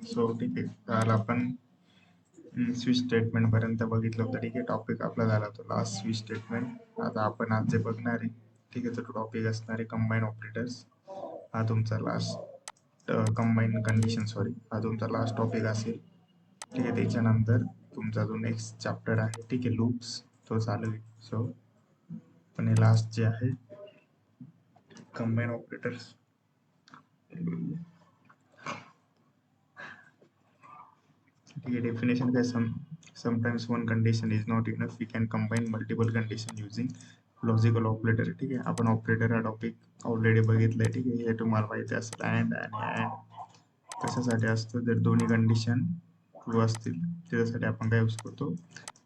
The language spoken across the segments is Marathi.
सो ठीक आहे, तर आपण स्विच स्टेटमेंट पर्यंत बघितलं होतं. ठीक आहे, टॉपिक आपला झाला तो लास्ट स्विच स्टेटमेंट. आता आपण आज जे बघणार आहे, ठीक आहे, तो टॉपिक असणार आहे कंबाईन ऑपरेटर्स. हा तुमचा लास्ट कंबाईन कंडिशन, सॉरी, हा तुमचा लास्ट टॉपिक असेल. ठीक आहे, त्याच्यानंतर तुमचा जो नेक्स्ट चॅप्टर आहे, ठीक आहे, लूप्स, तो चालू आहे. सो पण हे लास्ट जे आहे कंबाईन ऑपरेटर्स. ठीक आहे, डेफिनेशन काय, sometimes one condition is not enough, we can combine multiple condition using logical operator. ठीक आहे, आपण ऑपरेटर हा टॉपिक ऑलरेडी बघितलाय. ठीक आहे, हे तुम्हाला माहिती असेल. अँड आणि अँड कशासाठी असतं, जर दोन्ही कंडिशन ट्रू असतील त्याच्यासाठी आपण काय यूज करतो,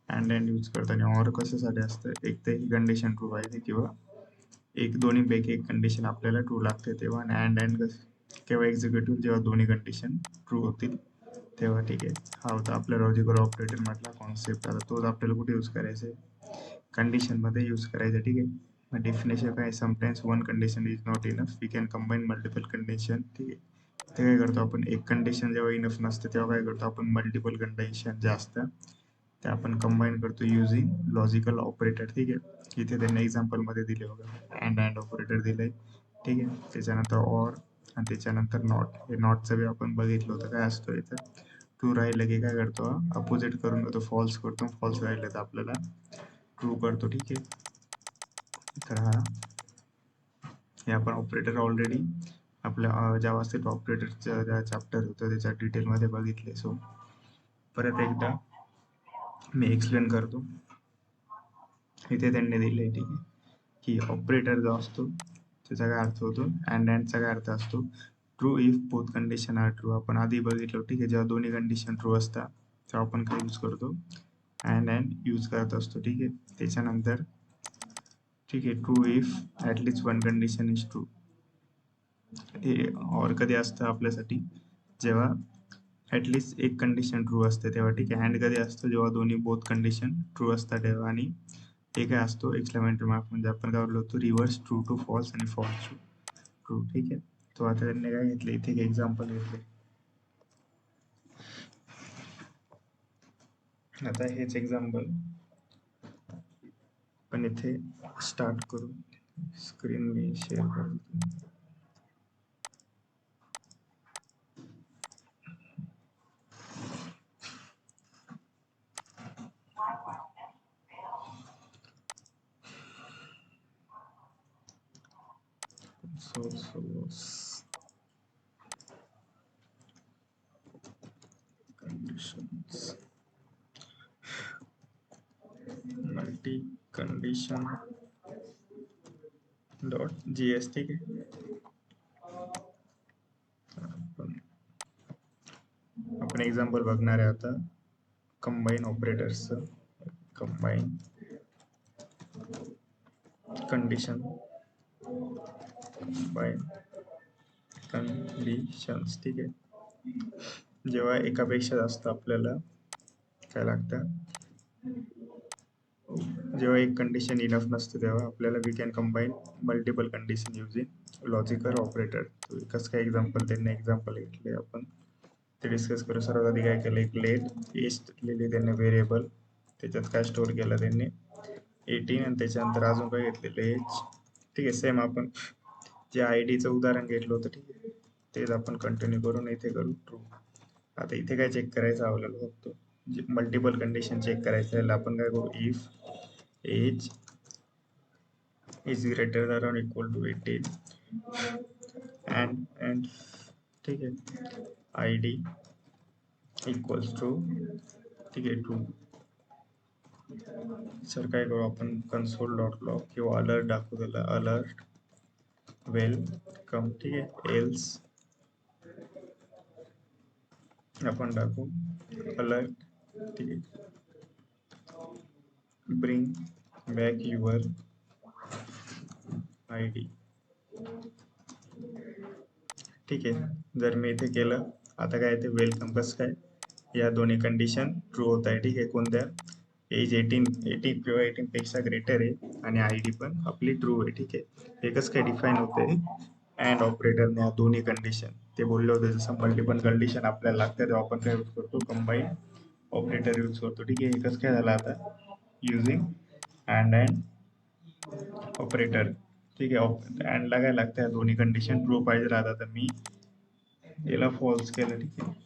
अँड यूज करतो. आणि ऑर कशासाठी असतं, एक तर ही कंडिशन ट्रू पाहिजे किंवा एक दोन्हीपैकी एक कंडिशन आपल्याला ट्रू लागते तेव्हा. आणि अँड केव्हा एक्झिक्युटिव्ह, जेव्हा दोन्ही कंडिशन ट्रू होतील तेव्हा. ठीक आहे, हा होता आपल्या लॉजिकल ऑपरेटर मधला कॉन्सेप्ट. आता तोच आपल्याला कुठे यूज करायचा आहे, कंडिशन मध्ये यूज करायचं. ठीक आहे, मग डेफिनेशन काय, sometimes one condition is not enough, we can combine multiple condition. ठीक आहे, ते काय करतो आपण, एक कंडिशन जेव्हा इनफ नसते तेव्हा काय करतो आपण, मल्टिपल कंडिशन जे असतात ते आपण कंबाईन करतो युझिंग लॉजिकल ऑपरेटर. ठीक आहे, इथे त्यांनी एक्झाम्पल मध्ये दिले बघा, अँड ऑपरेटर दिलंय. ठीक आहे, त्याच्यानंतर ऑर आणि त्याच्यानंतर नॉट. हे नॉटचं बी आपण बघितलं होतं, काय असतो इथं, ट्रू राहिलं की काय करतो, अपोजिट करून घेतो, फॉल्स करतो. फॉल्स राहिलं तर आपल्याला ट्रू करतो. ठीक आहे, तर हा हे आपण ऑपरेटर ऑलरेडी आपल्या जावास्क्रिप्ट ऑपरेटरचं ज्या चॅप्टर होतं त्याच्या डिटेलमध्ये बघितले. सो परत एकदा मी एक्सप्लेन करतो. इथे त्यांनी दिले, ठीक आहे, की ऑपरेटर जो असतो त्याचा काय अर्थ होतो, अँडचा काय अर्थ असतो, true if both condition are true. आपण आधी बघितलं. ठीक आहे, जेव्हा दोन्ही कंडिशन ट्रू असतात तेव्हा आपण काय यूज करतो, अँड यूज करत असतो. ठीक आहे, त्याच्यानंतर ठीक आहे, true if at least one condition is true. हे और कधी असतं आपल्यासाठी, जेव्हा ॲटलिस्ट एक कंडिशन ट्रू असते तेव्हा. ठीक आहे, अँड कधी असतो, जेव्हा दोन्ही बोथ कंडिशन ट्रू असतात तेव्हा. आणि हे काय असतो, एक्सक्लेमेटरी मार्क, म्हणजे आपण काय बोलतो, रिव्हर्स ट्रू टू फॉल्स आणि फॉल्स टू ट्रू. ठीक आहे, तो आता त्यांनी काय घेतले, इथे एक्झाम्पल घेतले. आता हेच एक्झाम्पल पण इथे स्टार्ट करू, स्क्रीन मी शेअर करतो. conditions, multi condition dot GS. ठीक आहे, आपण एक्झाम्पल बघणार आहे आता combine operators. Combine condition, combine conditions. ठीक आहे, जेव्हा एकापेक्षा जास्त आपल्याला काय लागतं, जेव्हा एक कंडिशन इनफ नसते तेव्हा आपल्याला we can combine multiple condition using logical operator. कसं काय एक्झाम्पल, त्यांनी एक्झाम्पल घेतले, आपण ते डिस्कस करू. सर्वात आधी काय केलं, एक लेट एस्ट लिहिली त्यांनी व्हेरिएबल, त्याच्यात काय स्टोअर केलं त्यांनी 18, आणि त्याच्यानंतर अजून काय घेतलेलं एज. ठीक आहे, सेम आपण जे आय डीचं उदाहरण घेतलं होतं, ठीक आहे, तेच आपण कंटिन्यू करून इथे करू ट्रू. आता इथे काय चेक करायचं आपल्याला, बघतो मल्टिपल कंडिशन चेक करायचं आहे. आपण काय करू, if age is greater than और इक्वल टू 18 and ठीक आहे, आय डी इक्वल्स टू, ठीक आहे, ट्रू. सर काय करू आपण, कन्सोल डॉट लॉग किंवा अलर्ट दाखवू त्याला, अलर्ट वेलकम. ठीक आहे, एल्स आपण टाकू अलर्ट. ठीक आहे, bring back your I D. ठीक आहे, जर मी इथे केलं, आता काय ते वेलकम, कसं काय, या दोन्ही कंडिशन ट्रू होत आहे. ठीक आहे, कोणत्या, एज 18 किंवा 18 पेक्षा ग्रेटर आहे आणि आय डी पण आपली ट्रू आहे. ठीक आहे, हे कसं काय डिफाईन होते, अँड ऑपरेटरने ह्या दोन्ही कंडिशन ते बोलले होते, जसं मल्टिपल कंडिशन आपल्याला लागते तेव्हा आपण काय यूज करतो, कंबाईन ऑपरेटर यूज करतो. ठीक आहे, एकच काय झालं आता, युझिंग अँड ऑपरेटर. ठीक आहे, अँडला काय लागतं, या दोन्ही कंडिशन ट्रू पाहिजे राहतात, तर मी याला फॉल्स केलं. ठीक आहे,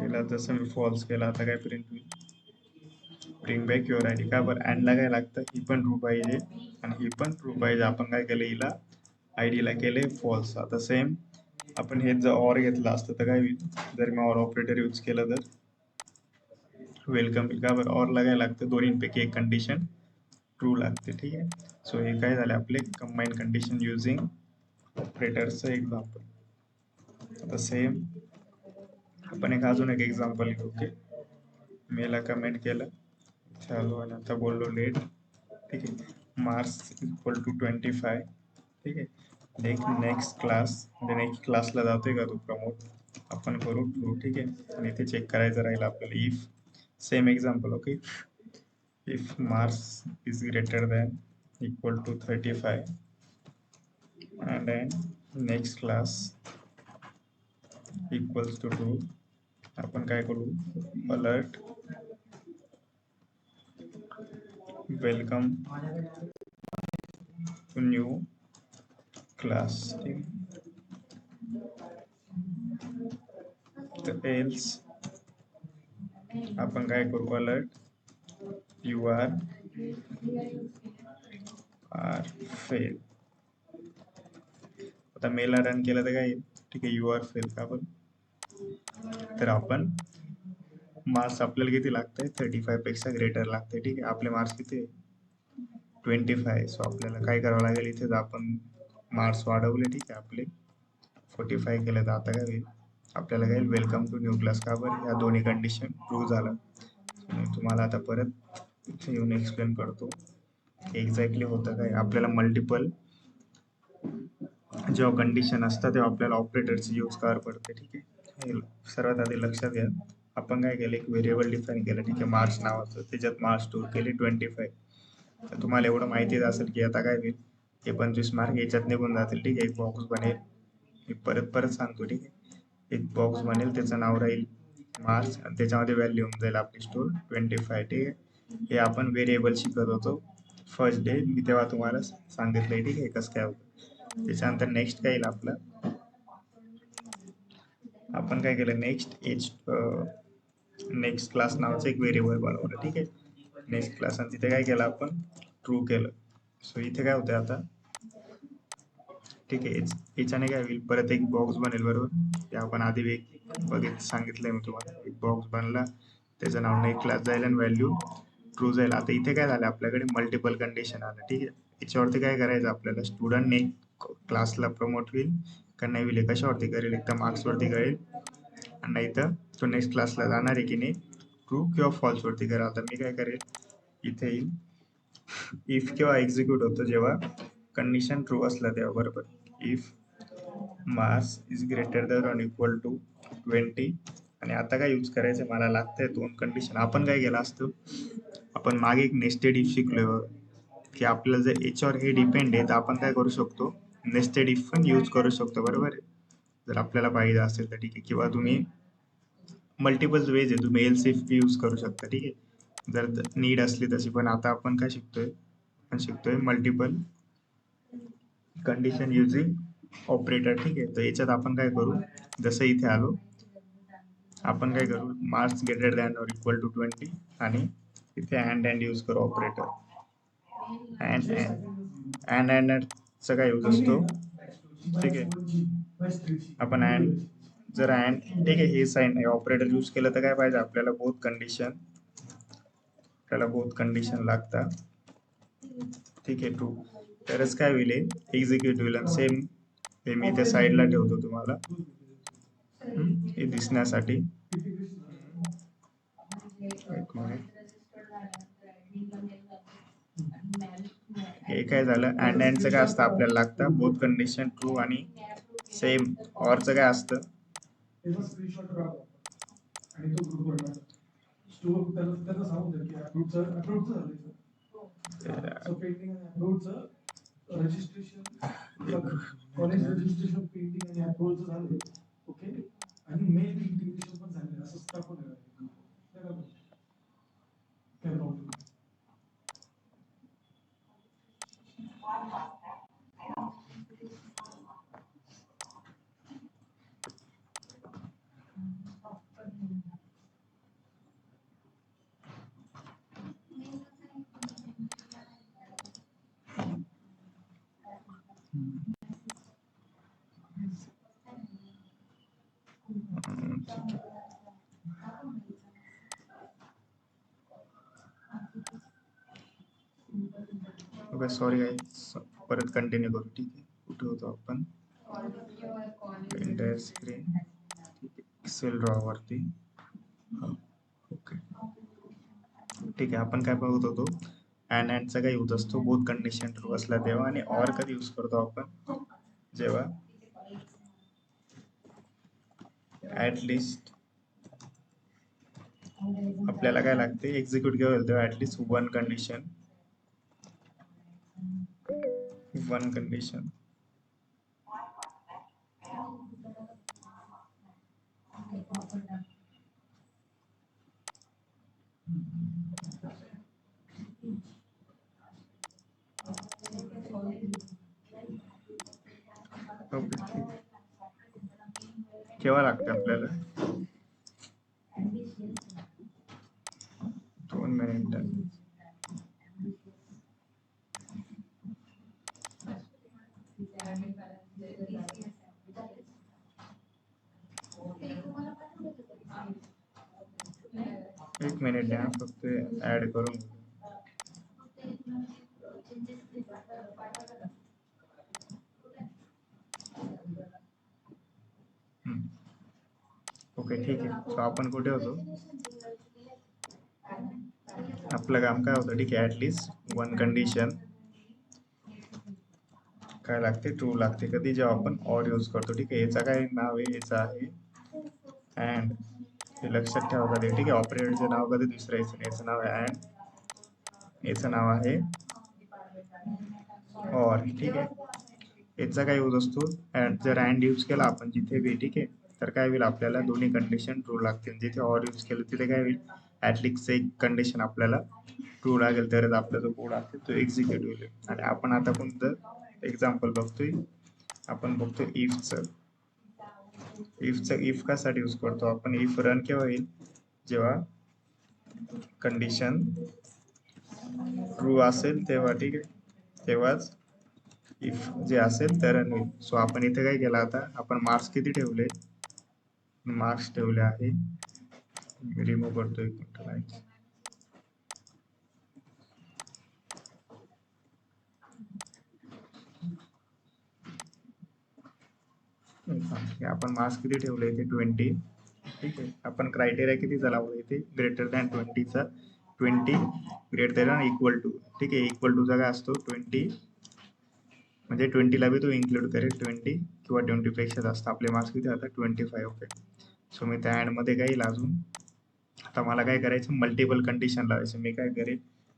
याला जसं मी फॉल्स केला, आता काय प्रिंट होईल, ब्रिंग बॅक युअर आयडी. का बरं, अँडला काय लागतं, ही पण ट्रू पाहिजे आणि ही पण ट्रू पाहिजे. आपण काय केलं, हिला आयडीला केले फॉल्स. आता सेम आपण हेच जर ऑर घेतलं असतं तर काय होईल, जर मी ऑर ऑपरेटर यूज केलं तर वेलकम. का बरं, ऑरला काय लागतं, दोन्हीपैकी एक कंडिशन ट्रू लागते. ठीक आहे, सो हे काय झाले आपले कंबाईन कंडिशन युझिंग ऑपरेटरचं एक्झाम्पल. आता सेम आपण अजून एक एक्झाम्पल घेऊ. ओके, मेला कमेंट केलं, चालू आणि आता बोललो लेट. ठीक आहे, मार्क्स इक्वल टू 25. ठीक आहे, नेक्स्ट क्लासला जातोय का तू प्रमोट, आपण करू ट्रू. ठीक आहे, आणि इथे चेक करायचं राहील आपल्याला, if same example. Okay, if marks is greater than equal to 35 and then next class equals to 2, आपण काय करू, alert welcome to new class. ठीक, तर एल्स आपण काय करू, अलर्ट यू आर फेल. आता मेलला रन केलं तर काय, ठीक आहे, यू आर फेल. का पण, तर आपण मार्क्स आपल्याला किती लागतंय, 35 पेक्षा ग्रेटर लागते. ठीक आहे, आपले मार्क्स किती, 25. सो आपल्याला काय करावं लागेल, इथे आपण मार्क्स वाढवले. ठीक आहे, आपले 45 केले, तर आता काय होईल, आपल्याला काय, वेलकम टू न्यू क्लास. का बरं, या दोन्ही कंडिशन ट्रू झालं. मी तुम्हाला आता परत इथे येऊन एक्सप्लेन करतो एक्झॅक्टली होतं काय. आपल्याला मल्टिपल जेव्हा कंडिशन असतात तेव्हा आपल्याला ऑपरेटरची यूज करावं पडते. ठीक आहे, सर्वात आधी लक्षात घ्या, आपण काय केलं, एक व्हेरिएबल डिफाईन केलं. ठीक आहे, मार्क्स नावाचं, त्याच्यात मार्क्स स्टोअर केले 25. तर तुम्हाला एवढं माहितीच असेल की आता काय होईल, हे 25 मार्क याच्यात निघून जातील. ठीक आहे, एक बॉक्स बनेल, मी परत सांगतो. ठीक आहे, एक बॉक्स बनेल, त्याचं नाव राहील मार्क्स आणि त्याच्यामध्ये व्हॅल्यू होऊन जाईल आपली स्टोर 25. ठीक आहे, हे आपण व्हेरिएबल शिकत होतो फर्स्ट डे, मी तेव्हा तुम्हाला सांगितलंय. ठीक आहे, कसं काय होतं. त्याच्यानंतर नेक्स्ट काय येईल आपलं, आपण काय केलं, नेक्स्ट क्लास नावाचं एक व्हेरिएबल बनवलं. ठीक आहे, नेक्स्ट क्लास, आणि तिथे काय केलं आपण, ट्रू केलं. सो इथे काय होतं आता, ठीक आहे, याच्याने काय होईल, परत एक बॉक्स बनेल. बरोबर, ते आपण आधी एक सांगितलंय मी तुम्हाला, एक बॉक्स बनला, त्याचं नाव नेक्स्ट क्लास जाईल आणि व्हॅल्यू ट्रू जाईल. आता इथे काय झालं, आपल्याकडे मल्टिपल कंडिशन आलं. ठीक आहे, याच्यावरती काय करायचं आपल्याला, स्टुडंट क्लासला प्रमोट होईल का नाही होईल, कशावरती करेल, एक तर मार्क्सवरती करेल, आणि नाही तर तो नेक्स्ट क्लासला जाणार आहे की नाही, ट्रू किंवा फॉल्स वरती करेल. आता मी काय करेल, इथे येईल, इफ किंवा एक्झिक्यूट होतो जेव्हा कंडिशन ट्रू असला तेव्हा. बरोबर, if marks is greater than equal to 20. आणि आता काय यूज करायचं, मला लागतंय दोन कंडिशन. आपण काय केलं असतं, आपण मागे एक नेस्टेड इफ शिकलोय की आपल्याला जर याच्यावर हे डिपेंड आहे तर आपण काय करू शकतो, नेस्टेड इफ पण यूज करू शकतो. बरोबर आहे, जर आपल्याला पाहिजे असेल तर. ठीक आहे, किंवा तुम्ही मल्टिपल वेज आहे, तुम्ही एल्स इफ यूज करू शकता. ठीक आहे, जर नीड असली तशी. पण आता आपण काय शिकतोय मल्टिपल कंडिशन युजिंग ऑपरेटर. ठीक आहे, तर याच्यात आपण काय करू, जसं इथे आलो, आपण काय करू, marks greater than or equal to 20 आणि इथे अँड यूज करू ऑपरेटर. अँडचा काय यूज असतो, ठीक आहे, आपण जर अँड, ठीक आहे, हे साइन ऑपरेटर यूज केलं तर काय पाहिजे आपल्याला, बोथ कंडिशन लागतात. ठीक आहे, ट्रू, तरच काय होईल, एक्झिक्यूट होईल. आणि सेम हे मी त्या साईडला ठेवतो तुम्हाला हे दिसण्यासाठी. एक मिनिट, हे काय झालं, अँडचं काय असतं, आपल्याला लागतं बोथ कंडिशन ट्रू. आणि सेम ऑरचं काय असतं, ओके सॉरी गाईज, परत कंटिन्यू करू. ठीक आहे, कुठे होतो आपण? Entire screen. ठीक आहे, एक्सेल ड्रॉ वरती. ओके ठीक आहे, आपण काय बघत होतो? अँडचा काय यूज असतो? बोथ कंडिशन ट्रू असला तेव्हा, आणि ऑर कधी यूज करतो आपण? जेव्हा ऍटलिस्ट आपल्याला काय लागते, एक्झिक्यूट केव्हा होईल तेव्हा ऍटलिस्ट वन कंडिशन केव्हा लागते आपल्याला? 2 मिनिट. एक मिनिट द्या, फक्त ऍड करून. ओके ठीक आहे, सो आपण कुठे होतो? आपलं काम काय होतं? ठीक आहे, ऍटलिस्ट वन कंडिशन काय लागते? ट्रू लागते. कधी? जेव्हा आपण ऑर यूज करतो. ठीक आहे, याचा काय नाव आहे? याचं आहे अँड. हे लक्षात ठेवा कधी. ठीक आहे, ऑपरेटरचं नाव कधी दुसरं याचं नाव आहे अँड, याचं नाव आहे ऑर. ठीक आहे, याचा काय यूज असतो? जर अँड यूज केला आपण जिथे बी, ठीक आहे, तर काय होईल? आपल्याला दोन्ही कंडिशन ट्रू लागतील. जिथे ऑर यूज केलं तिथे काय होईल? ऍटलिस्ट एक कंडिशन आपल्याला ट्रू लागेल, तरच आपला जो कोड असेल तो एक्झिक्यूट होईल. आणि आपण आता कोणतं एक्झाम्पल बघतोय? आपण बघतोय इफचं. इफ कशासाठी यूज करतो आपण? इफ रन केव्हा होईल? जेव्हा कंडिशन ट्रू असेल तेव्हा. ठीक आहे, तेव्हाच इफ जे असेल तर रन होईल. सो आपण इथे काय केलं? आता आपण मार्क्स किती ठेवले? मार्क्स ठेवले आहे. रिमूव्ह करतो एक मिनिट. आपण मार्क्स किती ठेवले इथे? 20. ठीक आहे, आपण क्रायटेरिया कितीचा लावला इथे? ग्रेटर दॅन 20चा. 20 ग्रेटर दॅन इक्वल टू. ठीक आहे, इक्वल टूचा काय असतो? 20, म्हणजे 20ला बी तो इन्क्लूड करेल. 20 किंवा 20 पेक्षा जास्त. आपले मार्क्स किती आता? 25. ओके, सो मी त्या ऍड मध्ये काय येईल अजून? आता मला काय करायचं? मल्टिपल कंडिशन लावायचं. मी काय करेल?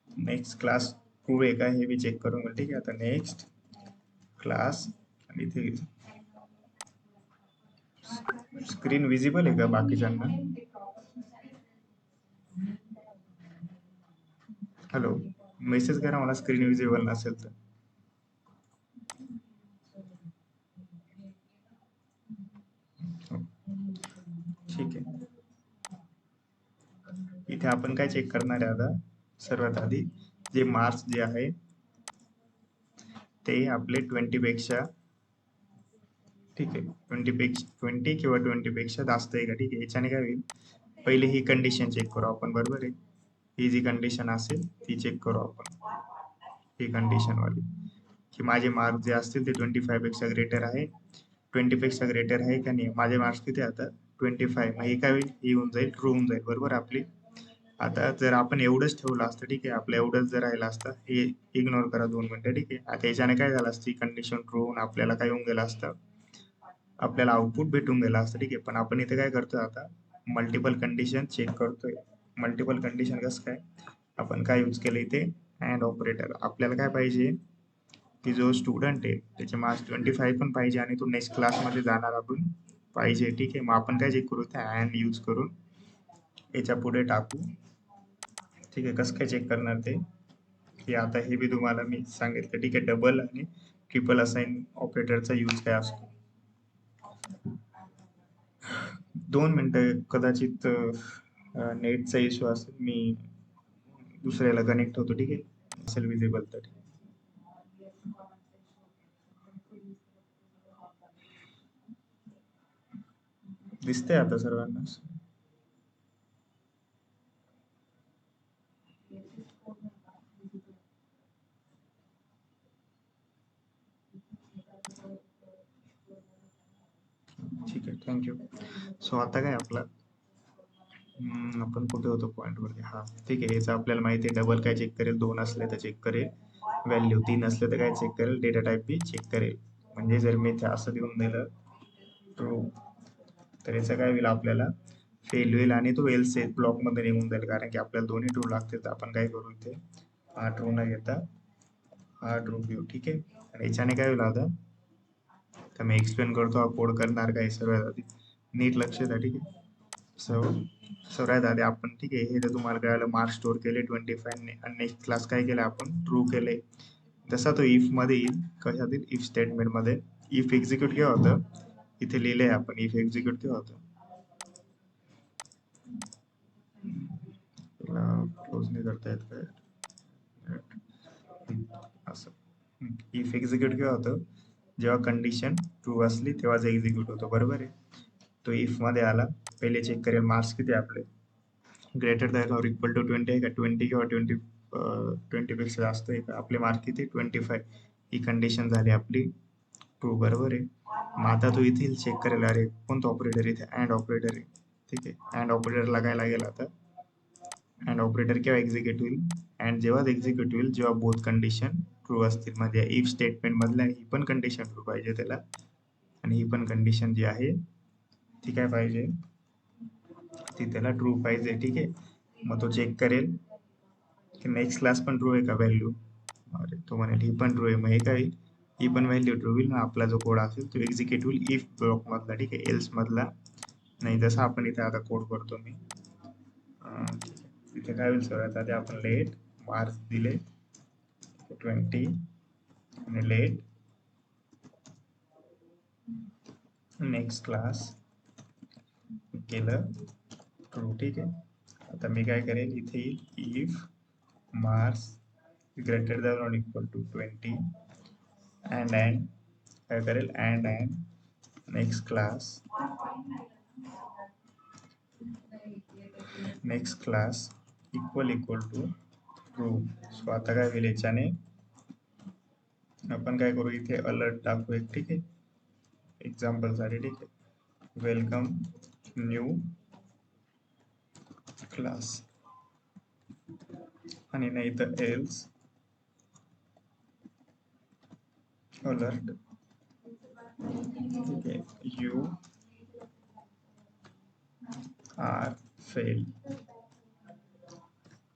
नेक्स्ट क्लास ट्रू आहे का हे मी चेक करून घेईल. ठीक आहे, आता नेक्स्ट क्लास, आणि इथे स्क्रीन विजिबल आहे का बाकीच्यांना? हॅलो, मेसेज करा मला स्क्रीन विजिबल नसेल तर. ठीक आहे, इथे आपण काय चेक करणार आहे आता? सर्वात आधी जे मार्क्स जे आहे ते आपले 20 पेक्षा, ठीक आहे, 20 किंवा 20 पेक्षा जास्त आहे का? ठीक आहे, याच्याने काय होईल? पहिले ही कंडिशन चेक करू आपण. बरोबर आहे, ही जी कंडिशन असेल ती चेक करू आपण. ही कंडिशन वाली की माझे मार्क्स जे असतील ते 25 पेक्षा ग्रेटर आहे. 20 पेक्षा ग्रेटर आहे का नाही? माझे मार्क्स किती आता? 25. मग हे काय होईल? ही होऊन जाईल, ट्रू होऊन जाईल. बरोबर आपली. आता जर आपण एवढंच ठेवलं असतं, ठीक आहे, आपलं एवढंच जर राहिलं असतं, हे इग्नोर करा 2 मिनिटं. ठीक आहे, आता याच्याने काय झालं असतं? कंडिशन ट्रू होऊन आपल्याला काय होऊन गेलं असतं? आपल्याला आउटपुट भेटून गेलं असतं. ठीक आहे, पण आपण इथे काय करतोय आता? मल्टिपल कंडिशन चेक करतोय. मल्टिपल कंडिशन कसं काय? आपण काय यूज केलं इथे? And operator. आपल्याला काय पाहिजे? की जो स्टुडंट आहे त्याचे मार्क्स 25 पण पाहिजे आणि तो नेक्स्ट क्लासमध्ये जाणारा पण पाहिजे. ठीक आहे, मग आपण काय चेक करू, त्या अँड यूज करून याच्या पुढे टाकू. ठीक आहे, कसं काय चेक करणार ते, की आता हे बी तुम्हाला मी सांगितलं. ठीक आहे, डबल आणि ट्रिपल असाइन ऑपरेटरचा यूज काय असतो. 2 मिनिटं, कदाचित नेटचा इश्यू असेल, मी दुसऱ्याला कनेक्ट होतो. ठीक आहे, असेल विजिबल तर दिसतंय आता सर्वांना. ठीक आहे, थँक्यू. सो आता काय आपला आपण कुठे होतो पॉईंटवरती. हा, ठीक आहे, याचं आपल्याला माहिती आहे. डबल काय चेक करेल, 2 असले तर चेक करेल व्हॅल्यू, 3 असले तर काय चेक करेल, डेटा टाईप बी चेक करेल. म्हणजे जर मी ते असं देऊन दिलं ट्रू, तर याचं काय होईल, आपल्याला फेल होईल आणि तो एल्स ब्लॉकमध्ये निघून जाईल. कारण की आपल्याला दोन्ही ट्रू लागते, तर आपण काय करू, इथे हा ट्रू न घेता हा ट्रू घेऊ. ठीक आहे, आणि याच्याने काय होईल आता, तर मी एक्सप्लेन करतो. हा कोड करणार काय सर्वात आधी, नीट लक्ष द्या. ठीक आहे, सो सर्वात आधी आपण, ठीक आहे, हे तर तुम्हाला कळालं, मार्क्स स्टोअर केले 25 आणि नेक्स्ट क्लास काय केलं आपण, ट्रू केले. जसा तो इफ मध्ये येईल, कशात येईल, इफ स्टेटमेंट मध्ये. इफ एक्झिक्यूट केव्हा होतं, इथे लिहिलंय आपण, इफ एक्झिक्यूट केव्हा होतं, क्लोज नाही करता येत काय, असं. इफ एक्झिक्यूट केव्हा होतं, जेव्हा कंडिशन ट्रू असली तेव्हाच एक्झिक्यूट होतो, बरोबर आहे. तो इफ मध्ये आला, पहिले चेक करेल मार्क्स किती आपले, greater than or equal to 20 आहे का, 20 किंवा 20 पेक्षा जास्त आहे का, आपले मार्क किती, 25. ही कंडिशन झाली आपली ट्रू, बरोबर आहे. मग आता तो इथे चेक करेल, अरे कोणतं ऑपरेटर, इथे अँड ऑपरेटर आहे. ठीक आहे, अँड ऑपरेटरला काय लागेल आता, अँड ऑपरेटर केव्हा एक्झिक्यूट होईल, अँड जेव्हा एक्झिक्यूट होईल जेव्हा बोथ कंडिशन ट्रू असतील. म्हणजे इफ स्टेटमेंट मधल्या ही पण कंडिशन ट्रू पाहिजे त्याला, आणि ही पण कंडिशन जी आहे ती काय पाहिजे, ती त्याला ट्रू पाहिजे. ठीक आहे, मग तो चेक करेल की नेक्स्ट क्लास पण ट्रू आहे का व्हॅल्यू, अरे तो म्हणेल ही पण ट्रू आहे, मग हे काय, ही पण व्हॅल्यू ट्रू होईल. मग आपला जो कोड असेल तो एक्झिक्यूट होईल इफ ब्लॉक मधला. ठीक आहे, एल्स मधला नाही. जसं आपण इथे आता कोड करतो मी, इथे काय होईल, सर्वात आधी आपण लेट मार्क्स दिले 20 आणि लेट नेक्स्ट क्लास केलं ट्रू. ठीक आहे, आता मी काय करेल, इथे if marks greater than or equal to 20 and काय करेल, and next class equal to true. So आता काय होईल, याच्याने आपण काय करू, इथे अलर्ट टाकू एक. ठीक आहे, एक्झाम्पल साठी. ठीक आहे, वेलकम न्यू क्लास, आणि नाही तर एल्स अलर्ट. ठीक आहे, यू आर फेल.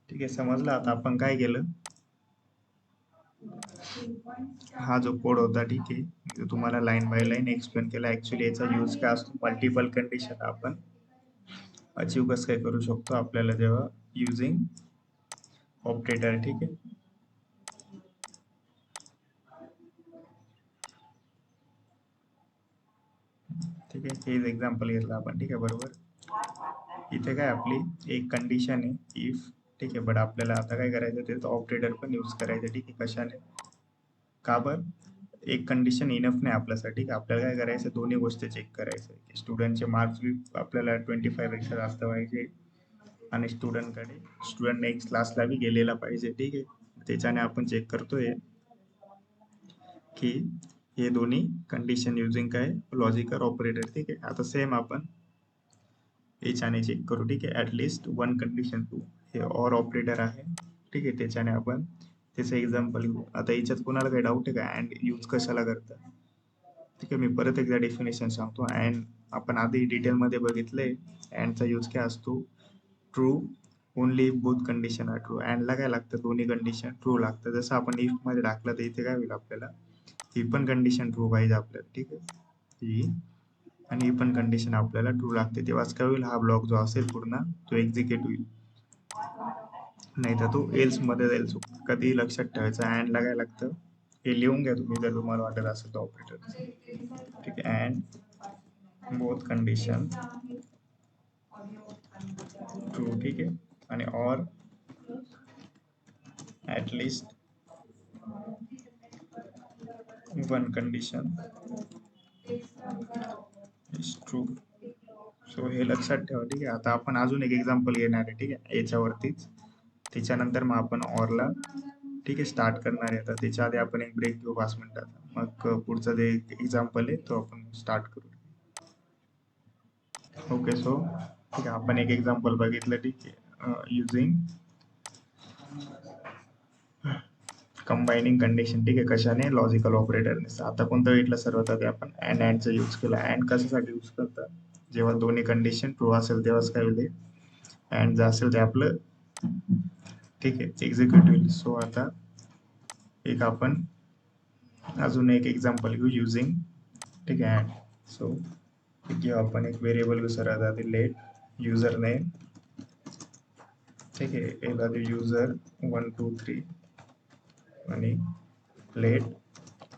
ठीक आहे, समजलं. आता आपण काय केलं, हा जो कोड होता, ठीक आहे, तुम्हाला लाईन बाय लाईन एक्सप्लेन केला. ऍक्च्युली याचा यूज काय असतो, मल्टिपल कंडिशन आपण अचीव कसं काय करू शकतो आपल्याला जेव्हा युजिंग ऑपरेटर. ठीक आहे, ठीक आहे, हेच एक्झाम्पल घेतलं आपण. ठीक आहे, बरोबर. इथे काय आपली एक कंडिशन आहे इफ. ठीक आहे, बट आपल्याला आता काय करायचं, ते ऑपरेटर पण यूज करायचं. ठीक आहे, कशाने, का बर, एक कंडिशन इनफ नाही आपल्यासाठी. आपल्याला काय करायचं, दोन्ही गोष्टी चेक करायचं, की स्टुडंटचे मार्क्स बी आपल्याला 25 पेक्षा जास्त पाहिजे, आणि स्टुडंट नेक्स्ट क्लासला बी गेलेला पाहिजे. ठीक आहे, त्याच्याने आपण चेक करतोय की हे दोन्ही कंडिशन युजिंग काय, लॉजिकल ऑपरेटर. ठीक आहे, आता सेम आपण याच्याने चेक करू. ठीक आहे, ऍटलिस्ट वन कंडिशन टू, हे ऑर ऑपरेटर आहे. ठीक आहे, त्याच्याने आपण त्याचं एक्झाम्पल घेऊ. आता याच्यात कोणाला काही डाऊट आहे का, अँड यूज कशाला करतात. ठीक आहे, मी परत एकदा डेफिनेशन सांगतो. अँड आपण आधी डिटेलमध्ये बघितलंय, अँडचा यूज काय असतो, true only both condition are true. अँडला काय लागतं, दोन्ही कंडिशन ट्रू लागतं. जसं आपण इफ मध्ये टाकलं तर इथे काय होईल, आपल्याला ही पण कंडिशन ट्रू पाहिजे आपल्याला, ठीक आहे, ही आणि ही पण कंडिशन आपल्याला ट्रू लागते, तेव्हाच काय होईल, हा ब्लॉक जो असेल पूर्ण तो एक्झिक्यूट होईल, नाही तर तो एल्स मध्ये जाईल. सो कधी लक्षात ठेवायचं, अँड ला काय लागतं हे लिहून घ्या तुम्ही जर तुम्हाला वाटत असेल तर ऑपरेटर, ठीक आहे, अँड बोथ कंडिशन ट्रू, ठीक आहे, आणि or at least one condition is true. So हे लक्षात ठेवा, ठीक आहे. आता आपण अजून एक एक्झाम्पल घेणार आहे, ठीक आहे, याच्यावरतीच, त्याच्यानंतर मग आपण ऑरला, ठीक आहे, स्टार्ट करणार आहे. आता त्याच्या आधी आपण एक ब्रेक घेऊ 5 मिनिटाचा, मग पुढचा जे एक्झाम्पल आहे तो आपण स्टार्ट करू. ओके, सो ठीक आहे, आपण एक एक्झाम्पल बघितलं, ठीक आहे, युझिंग कंबायनिंग कंडिशन, ठीक आहे, कशाने, लॉजिकल ऑपरेटरने. आता कोणतं भेटलं सर्वात आधी आपण अँडचा यूज केला. अँड कशासाठी यूज करतात, जेव्हा दोन्ही कंडिशन ट्रू असेल तेव्हाच काय होईल, अँड जे असेल ते आपलं, ठीक आहे, एक्झिक्यूट होईल. सो आता एक आपण अजून एक एक्झाम्पल घेऊ युझिंग, ठीक आहे, अँड. सो घेऊ आपण एक व्हेरिएबल घेऊ सर्वात आधी, लेट युजर नेम, ठीक आहे, याला देऊ युजर 1 2 3 आणि लेट,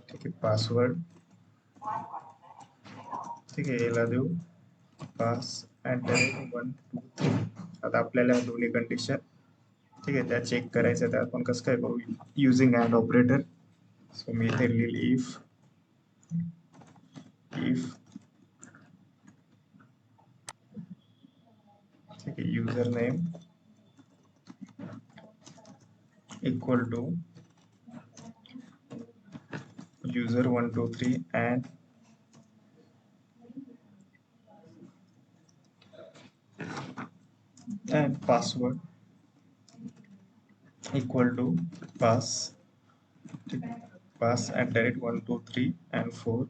ठीक आहे, पासवर्ड, ठीक आहे, याला देऊ पास @1 2 3. आता आपल्याला दोन्ही कंडिशन, ठीक आहे, त्या चेक करायचं, त्या आपण कसं काय करू, युझिंग अँड ऑपरेटर. सो मी इथे लिहिल इफ ठीक आहे, user name equal to user 1 2 3 and password equal to pass @1 2 3 and 4.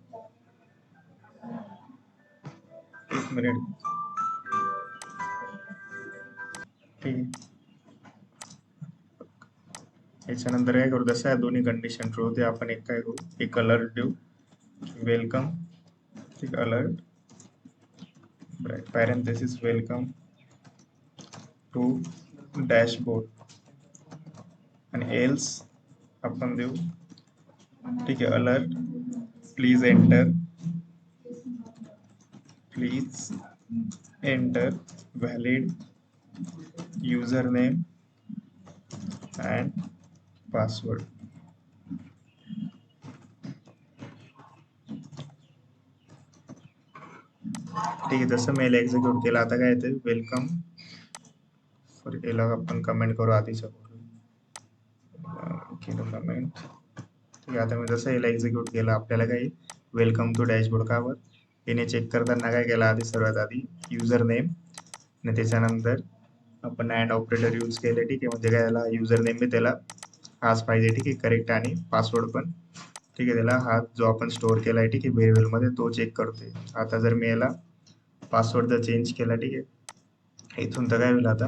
एक मिनिट, ठीक आहे, याच्यानंतर काय करू, जसं आहे दोन्ही कंडिशन ट्रू होते, आपण एक काय करू, एक अलर्ट देऊ, वेलकम, ठीक, alert parenthesis welcome to dashboard, आणि एल्स आपण देऊ, ठीक आहे, alert please enter valid user name and password. ठीक आहे, जसं मेल एक्झिक्यूट केला, आता काय येते, वेलकम, सॉरी, याला आपण कमेंट करू आधीच्या केलं कमेंट, ठीक आहे. आता मी जसं याला एक्झिक्यूट केलं, आपल्याला काही वेलकम टू डॅशबोर्ड कावर, याने चेक करताना काय केलं, आधी सर्वात आधी युजर नेम, आणि त्याच्यानंतर आपण अँड ऑपरेटर यूज केले, ठीक आहे, म्हणजे काय, याला युजर नेम बी त्याला हाच पाहिजे, ठीक आहे, करेक्ट, आणि पासवर्ड पण, ठीक आहे, त्याला हा जो आपण स्टोअर केला आहे, ठीक आहे, व्हेरिएबल मध्ये, तो चेक करतोय. आता जर मी याला पासवर्ड जर चेंज केला, ठीक आहे, इथून तर काय होईल, आता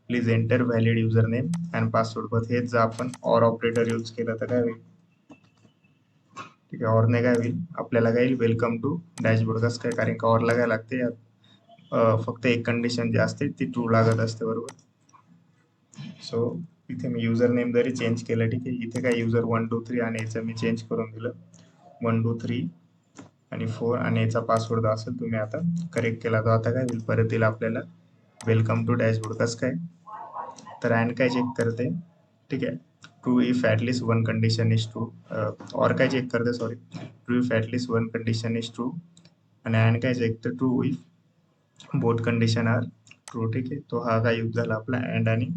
please enter valid user name and password, but हेच जर आपण ऑर ऑपरेटर यूज केलं तर काय होईल, ठीक आहे, ऑरने काय होईल, आपल्याला काय येईल, वेलकम टू डॅशबोर्ड. कसं काय, कारण का ऑरला काय लागते, फक्त एक कंडिशन जी असते ती ट्रू लागत असते, बरोबर. सो इथे मी युजर नेम जरी चेंज केलं, ठीक आहे, इथे काय युजर 1 2 3 आणि याचं मी चेंज करून दिलं 1 2 3 आणि 4, आणि याचा पासवर्ड असेल तुम्ही आता करेक्ट केला, तर आता काय होईल, परत येईल आपल्याला वेलकम टू डॅशबोर्ड. कसं काय, तर अँड काय चेक करते, ठीक आहे, true if at least one condition is true, or काय चेक करते, sorry, true if at least one condition is true, आणि अँड काय चेक करते, true if both condition are true, ठीक आहे. तो हा काय यूज झाला आपला अँड आणि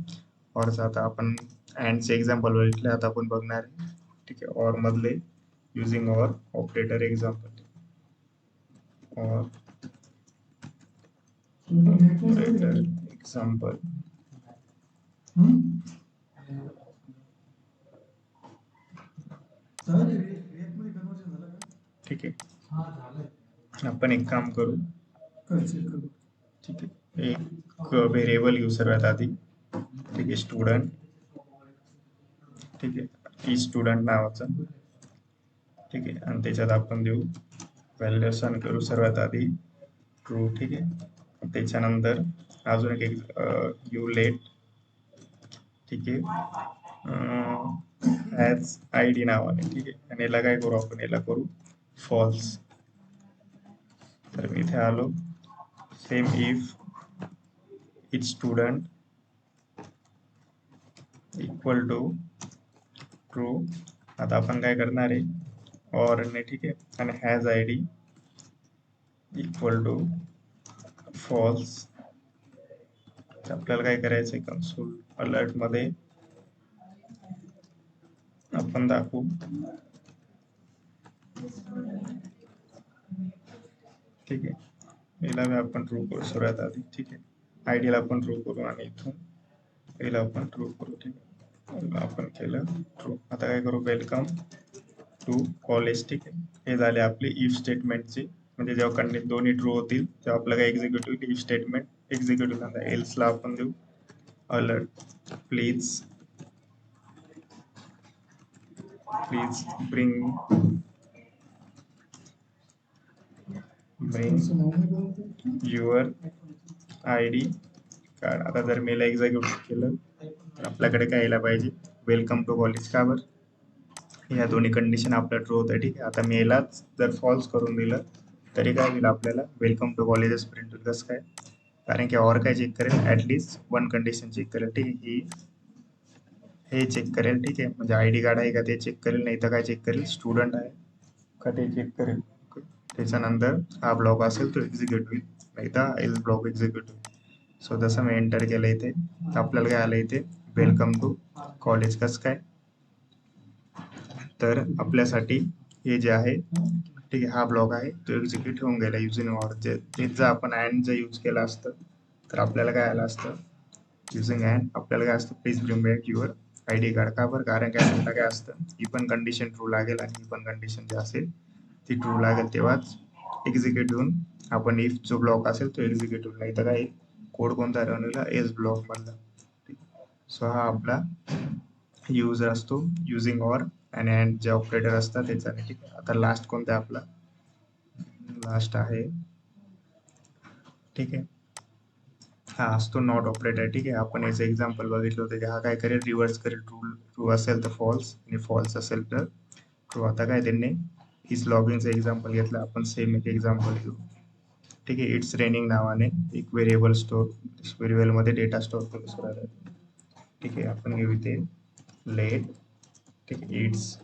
ऑरचा. आता आपण अँडचे एक्झाम्पल बघितले, आता आपण बघणार आहे, ठीक आहे, ऑर मधले using or operator example, or operator example, ठीक आहे. आपण एक काम करू, ठीक आहे, एक व्हेरिएबल घेऊ सर्वात आधी, ठीक आहे, स्टुडंट, ठीक आहे, की स्टुडंट नावाचा, ठीक आहे. आणि त्याच्यात आपण देऊ व्हॅल्यू असाइन करू सर्वात आधी ट्रू. ठीक आहे. त्याच्यानंतर अजून एक यू लेट. ठीक आहे. ॲज आय डी नावाने. ठीक आहे. आणि याला काय करू आपण, याला करू फॉल्स. तर मी इथे आलो, same if it student equal to true. आता आपण काय करणार आहे, और ने. ठीक आहे. आणि has I D equal to false. आपल्याला काय करायचं आहे, कन्सोल अलर्ट मध्ये आपण दाखवू. ठीक आहे. याला आपण ट्रू करू सर्वात आधी. ठीक आहे. आय डीला आपण ट्रू करू आणि इथून याला आपण ट्रू करू. ठीक आहे. याला आपण केलं ट्रू. आता काय करू, वेलकम टू कॉलेज. ठीक आहे. हे झाले आपले इफ स्टेटमेंटचे, म्हणजे जेव्हा कंडिशन दोन्ही ट्रू होतील तेव्हा आपलं काय एक्झिक्यूट होईल, इफ स्टेटमेंट एक्झिक्यूट होईल. आता एल्सला आपण देऊ alert please bring your I D card. आता जर मेल एक्झिक्यूट केलं तर आपल्याकडे काय यायला पाहिजे, वेलकम टू कॉलेज. का बरं, या दोन्ही कंडिशन आपल्या ट्रू होतं. ठीक आहे. आता मेलाच जर फॉल्स करून दिलं तरी काय होईल, आपल्याला वेलकम टू कॉलेजेस प्रिंट होईल. कसं काय, कारण की और काय चेक करेल, ऍटलीस्ट वन कंडिशन चेक करेल. ठीक आहे. ही हे चेक करेल. ठीक आहे. म्हणजे आय डी कार्ड आहे का ते चेक करेल, नाही तर काय चेक करेल, स्टुडंट आहे का ते चेक करेल. त्याच्यानंतर हा ब्लॉक असेल तो एक्झिक्यूट होईल, नाही तर एल्स ब्लॉक एक्झिक्यूट होईल. सो जसं मी एंटर केलं इथे, आपल्याला काय आलं इथे, वेलकम टू कॉलेज. कसं काय, तर आपल्यासाठी हे जे आहे, ठीक आहे, हा ब्लॉक आहे तो एक्झिक्यूट होऊन गेला युजिंग ऑर. तेच जर आपण अँड जर यूज केलं असतं तर आपल्याला काय आलं असतं, युजिंग अँड आपल्याला काय असतं, please bring back your I D card. का बरं, कारण काय काय असतं, ही पण कंडिशन ट्रू लागेल आणि ही पण कंडिशन जी असेल ती ट्रू लागेल, तेव्हाच एक्झिक्यूट होऊन आपण इफ जो ब्लॉक असेल तो एक्झिक्यूट होईल, नाही तर काय कोड कोणता रन होईल, एस ब्लॉक मधला. सो हा आपला यूज असतो युजिंग ऑर आणि अँड जे ऑपरेटर असतात त्याचा. ठीक आहे. आता लास्ट कोणता आहे आपला, लास्ट आहे, ठीक आहे, हा असतो नॉट ऑपरेटर. ठीक आहे. आपण याचं एक्झाम्पल बघितलं होतं की हा काय करेल, रिव्हर्स करेल. ट्रू ट्रू असेल तर फॉल्स आणि फॉल्स असेल तर ट्रू. आता काय त्यांनी इस लॉगिनचं एक्झाम्पल घेतलं, आपण सेम एक एक्झाम्पल घेऊ. ठीक आहे. इट्स रेनिंग नावाने एक व्हेरिएबल स्टोर, व्हेरिएबल मध्ये डेटा स्टोर करू सुरुवात. ठीक आहे. आपण घेऊ इथे लेट. ठीक आहे. इट्स,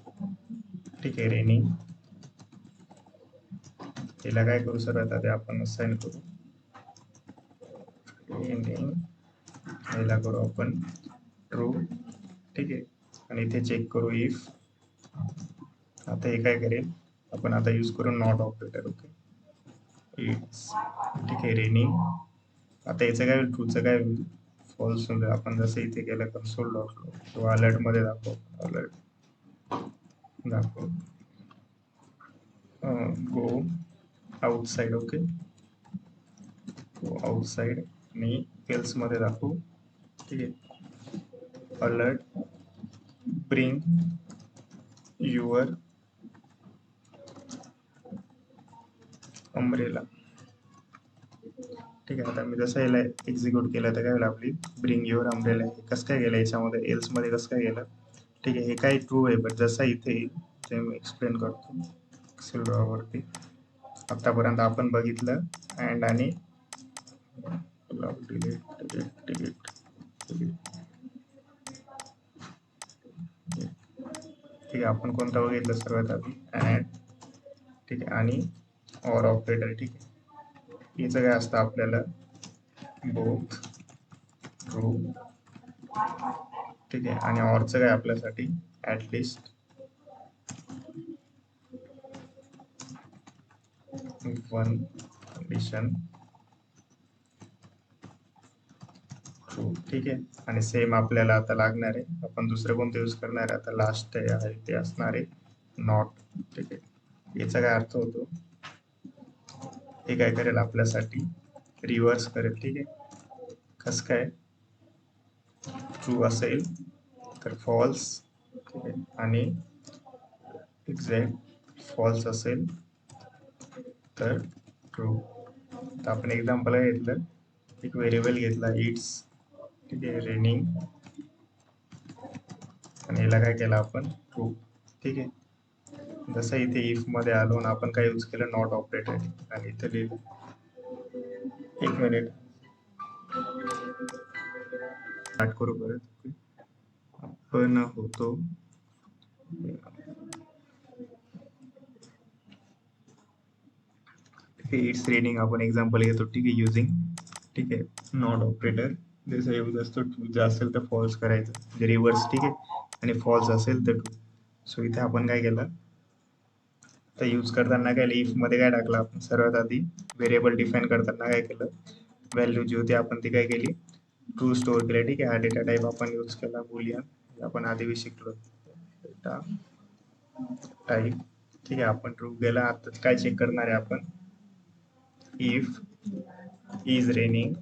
ठीक आहे, रेनिंग. याला काय करू सर्वात आधी आपण असाइन करू रेनिंग, याला करू आपण ट्रू. ठीक आहे. आणि इथे चेक करू इफ. आता हे काय करेल, आपण आता यूज करू नॉट ऑपरेटर. ओके. इट्स, ठीक आहे, रेनिंग. आता याचं काय होईल, ट्रूचं काय होईल, फॉल्स होईल. आपण जसं इथे केलं कन्सोल डॉट किंवा अलर्ट मध्ये दाखव, अलर्ट दाखव go outside. Okay, go outside आणि एल्स मध्ये दाखवू. ठीक आहे. Alert bring your umbrella. ठीक आहे. आता मी जसं याला एक्झिक्यूट केलं तर काय होईल, आपली ब्रिंग युअर अम्ब्रेला. कसं काय गेलं याच्यामध्ये, एल्स मध्ये कसं काय गेलं. ठीक आहे. हे काय ट्रू आहे, बट जसं इथे येईल ते मी एक्सप्लेन करतो सिल्वरवरती. आतापर्यंत आपण बघितलं अँड आणि ठीक आहे. आपण कोणता बघितलं सर्वात आधी, अँड. ठीक आहे. आणि ऑर ऑपरेटर. ठीक आहे. याचं काय असतं, आपल्याला बोथ ट्रू. ठीक आहे. आणि ऑरचं काय आपल्यासाठी, ऍटलिस्ट वन कंडिशन ट्रू. ठीक आहे. आणि सेम आपल्याला आता लागणार आहे, आपण दुसरं कोणतं यूज करणार आहे, आता लास्ट आहे ते असणार आहे नॉट. ठीक आहे. याचा काय अर्थ होतो, हे काय करेल आपल्यासाठी, रिव्हर्स करेल. ठीक आहे. कसं काय, ट्रू असेल तर फॉल्स. ठीक आहे. आणि एक्झॅक्ट फॉल्स असेल तर ट्रू. तर आपण एक्झाम्पल घेतलं, एक व्हेरिएबल घेतला इट्स, ठीक आहे, रेनिंग, आणि याला काय केलं आपण ट्रू. ठीक आहे. जसं इथे इफ मध्ये आलो आणि आपण काय यूज केलं नॉट ऑपरेटर, आणि इथे लिहिलं, एक मिनिट स्टार्ट करू परत. आपण होतो इट्स रेनिंग, आपण एक्झाम्पल घेतो, ठीक आहे, युझिंग, ठीक आहे, नॉट ऑपरेटर. जसं यूज असतो ट्रू जे असेल तर फॉल्स करायचं, म्हणजे रिव्हर्स, ठीक आहे, आणि फॉल्स असेल तर ट्रू. सो इथे आपण काय केलं, तर यूज करताना काय इफ मध्ये काय टाकलं आपण, सर्वात आधी व्हेरिएबल डिफाईन करताना काय केलं, व्हॅल्यू जी होती आपण ती काय केली, ट्रू स्टोअर केल्या. ठीक आहे, हा डेटा टाईप आपण यूज केला बुलियन, आपण आधी बी शिकलो डेटा टाईप. ठीक आहे, आपण ट्रू केला. आता काय चेक करणार आहे आपण, इफ इज रेनिंग.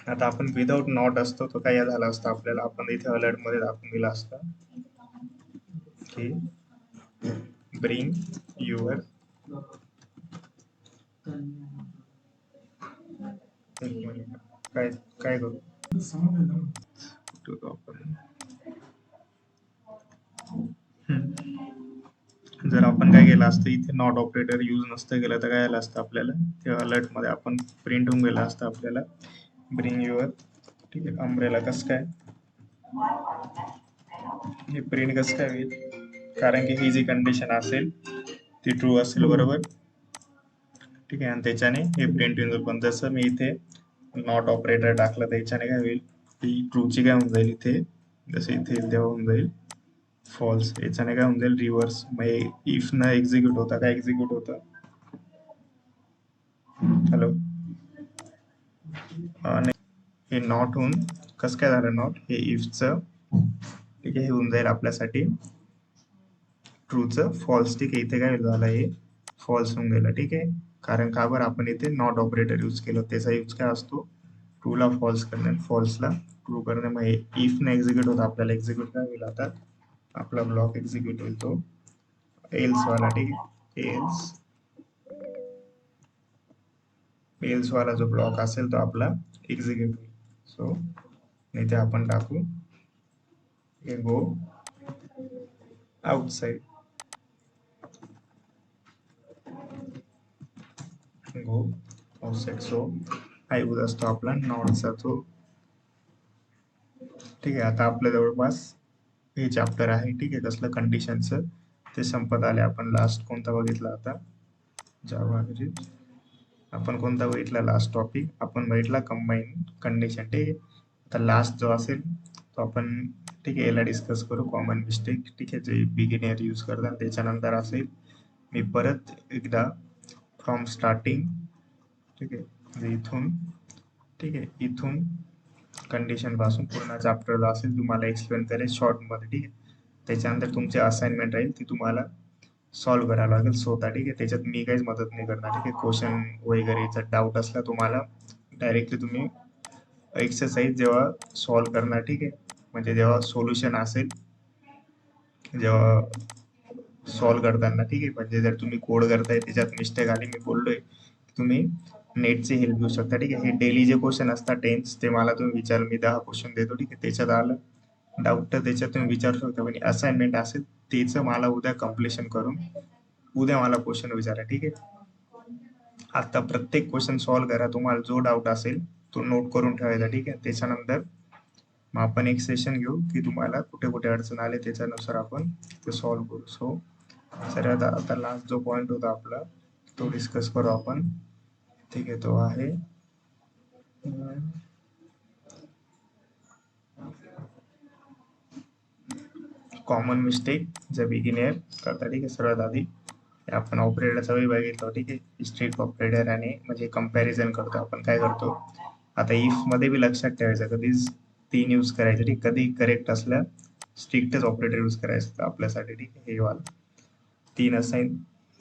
आता आपण विदाउट नॉट असतो तो काय झाला असतं आपल्याला, आपण इथे अलर्ट मध्ये दाखवून दिला असता की ब्रिंग युअर, काय काय करू आपण, जर आपण काय केलं असतं इथे नॉट ऑपरेटर यूज नसतं केलं तर काय झालं असतं आपल्याला, ते अलर्ट मध्ये आपण प्रिंट होऊन गेलं असतं आपल्याला ब्रिंग युअर, ठीक आहे, अम्ब्रेला. कसं काय हे प्रिंट कसं काय होईल, कारण की ही जी कंडिशन असेल ती ट्रू असेल, बरोबर, ठीक आहे, आणि त्याच्याने हे प्रिंट होईल. पण जसं मी इथे नॉट ऑपरेटर टाकलं त्याच्याने काय होईल, ती ट्रूची काय होऊन जाईल इथे, जसं इथे तेव्हा होऊन जाईल फॉल्स, याच्याने काय होऊन जाईल रिव्हर्स. मग इफ न एक्झिक्यूट होता काय एक्झिक्यूट होतं, हॅलो, हे नॉट होऊन कसं काय झालं नॉट, हे इफचं, ठीक आहे, हे होऊन जाईल आपल्यासाठी ट्रूचं फॉल्स. ठीक आहे, इथे काय झालं, हे फॉल्स होऊन गेलं. ठीक आहे, कारण का बरं आपण इथे नॉट ऑपरेटर यूज केलं, त्याचा यूज काय असतो ट्रूला फॉल्स करणे, फॉल्सला ट्रू करणे. मग इफ न एक्झिक्यूट होता आपल्याला एक्झिक्यूट काय होईल, आता आपला ब्लॉक एक्झिक्यूट होईल तो एल्स वाला. ठीक आहे, एल्स वाला जो ब्लॉक असेल तो आपला एक्झिक्यूट होईल. सो इथे आपण टाकू go outside, go outside. So हा यूज असतो आपला नॉटचा तो. ठीक आहे, आता आपल्या जवळपास हे चॅप्टर आहे, ठीक आहे, कसलं कंडिशनचं, ते संपत आले. आपण लास्ट कोणता बघितला आता, जावा. आपण कोणता बघितला लास्ट टॉपिक, आपण बघितला कंबाईन कंडिशन. ठीक आहे, आता लास्ट जो असेल तो आपण, ठीक आहे, याला डिस्कस करू, कॉमन मिस्टेक. ठीक आहे, जे बिगिनर यूज करतात. त्याच्यानंतर असेल मी परत एकदा फ्रॉम स्टार्टिंग, ठीक आहे, म्हणजे इथून, ठीक आहे, इथून कंडिशन पासून पूर्ण चॅप्टरला असेल तुम्हाला एक्सप्लेन करेल शॉर्टमध्ये. ठीक आहे, त्याच्यानंतर तुमची असाइनमेंट राहील ती तुम्हाला सॉल्व्ह करावं लागेल स्वतः. ठीक आहे, त्याच्यात मी काहीच मदत नाही करणार. ठीक आहे, क्वेश्चन वगैरेचा डाऊट असला तुम्हाला डायरेक्टली तुम्ही एक्सरसाइज जेव्हा सॉल्व्ह करणार, ठीक आहे, म्हणजे जेव्हा सोल्युशन असेल, जेव्हा सॉल्व्ह करताना, ठीक आहे, म्हणजे जर तुम्ही कोड करताय त्याच्यात मिस्टेक आली, मी बोललोय तुम्ही नेटची हेल्प घेऊ शकता. ठीक आहे, हे डेली जे क्वेश्चन असतात टेन्स ते मला तुम्ही विचार, मी 10 क्वेश्चन देतो. ठीक आहे, त्याच्यात आलं डाऊट तर त्याच्यात तुम्ही विचारू शकता. पण असाइनमेंट असेल त्याचं मला उद्या कम्प्लिशन करून उद्या मला क्वेश्चन विचारा. ठीक आहे, आता प्रत्येक क्वेश्चन सॉल्व्ह करा, तुम्हाला जो डाऊट असेल तो नोट करून ठेवायचा. ठीक आहे, त्याच्यानंतर मग आपण एक सेशन घेऊ की तुम्हाला कुठे कुठे अडचण आले त्याच्यानुसार आपण ते सॉल्व्ह करू. सो सर्वात आता लास्ट जो पॉइंट होता आपला तो डिस्कस करू आपण. ठीक आहे, तो आहे कॉमन मिस्टेक जे बिगिनर करतात. ठीक आहे, सर्वात आधी आपण ऑपरेटरचा वेळ बघितला. ठीक आहे, स्ट्रिक्ट ऑपरेटर आणि म्हणजे कंपॅरिझन करतो आपण. काय करतो आता इफ मध्ये बी लक्षात ठेवायचं, कधीच 3 यूज करायचं. ठीक, कधी करेक्ट असल्या स्ट्रिक्टच ऑपरेटर यूज करायचं आपल्यासाठी. ठीक आहे, हे वाला 3 असाइन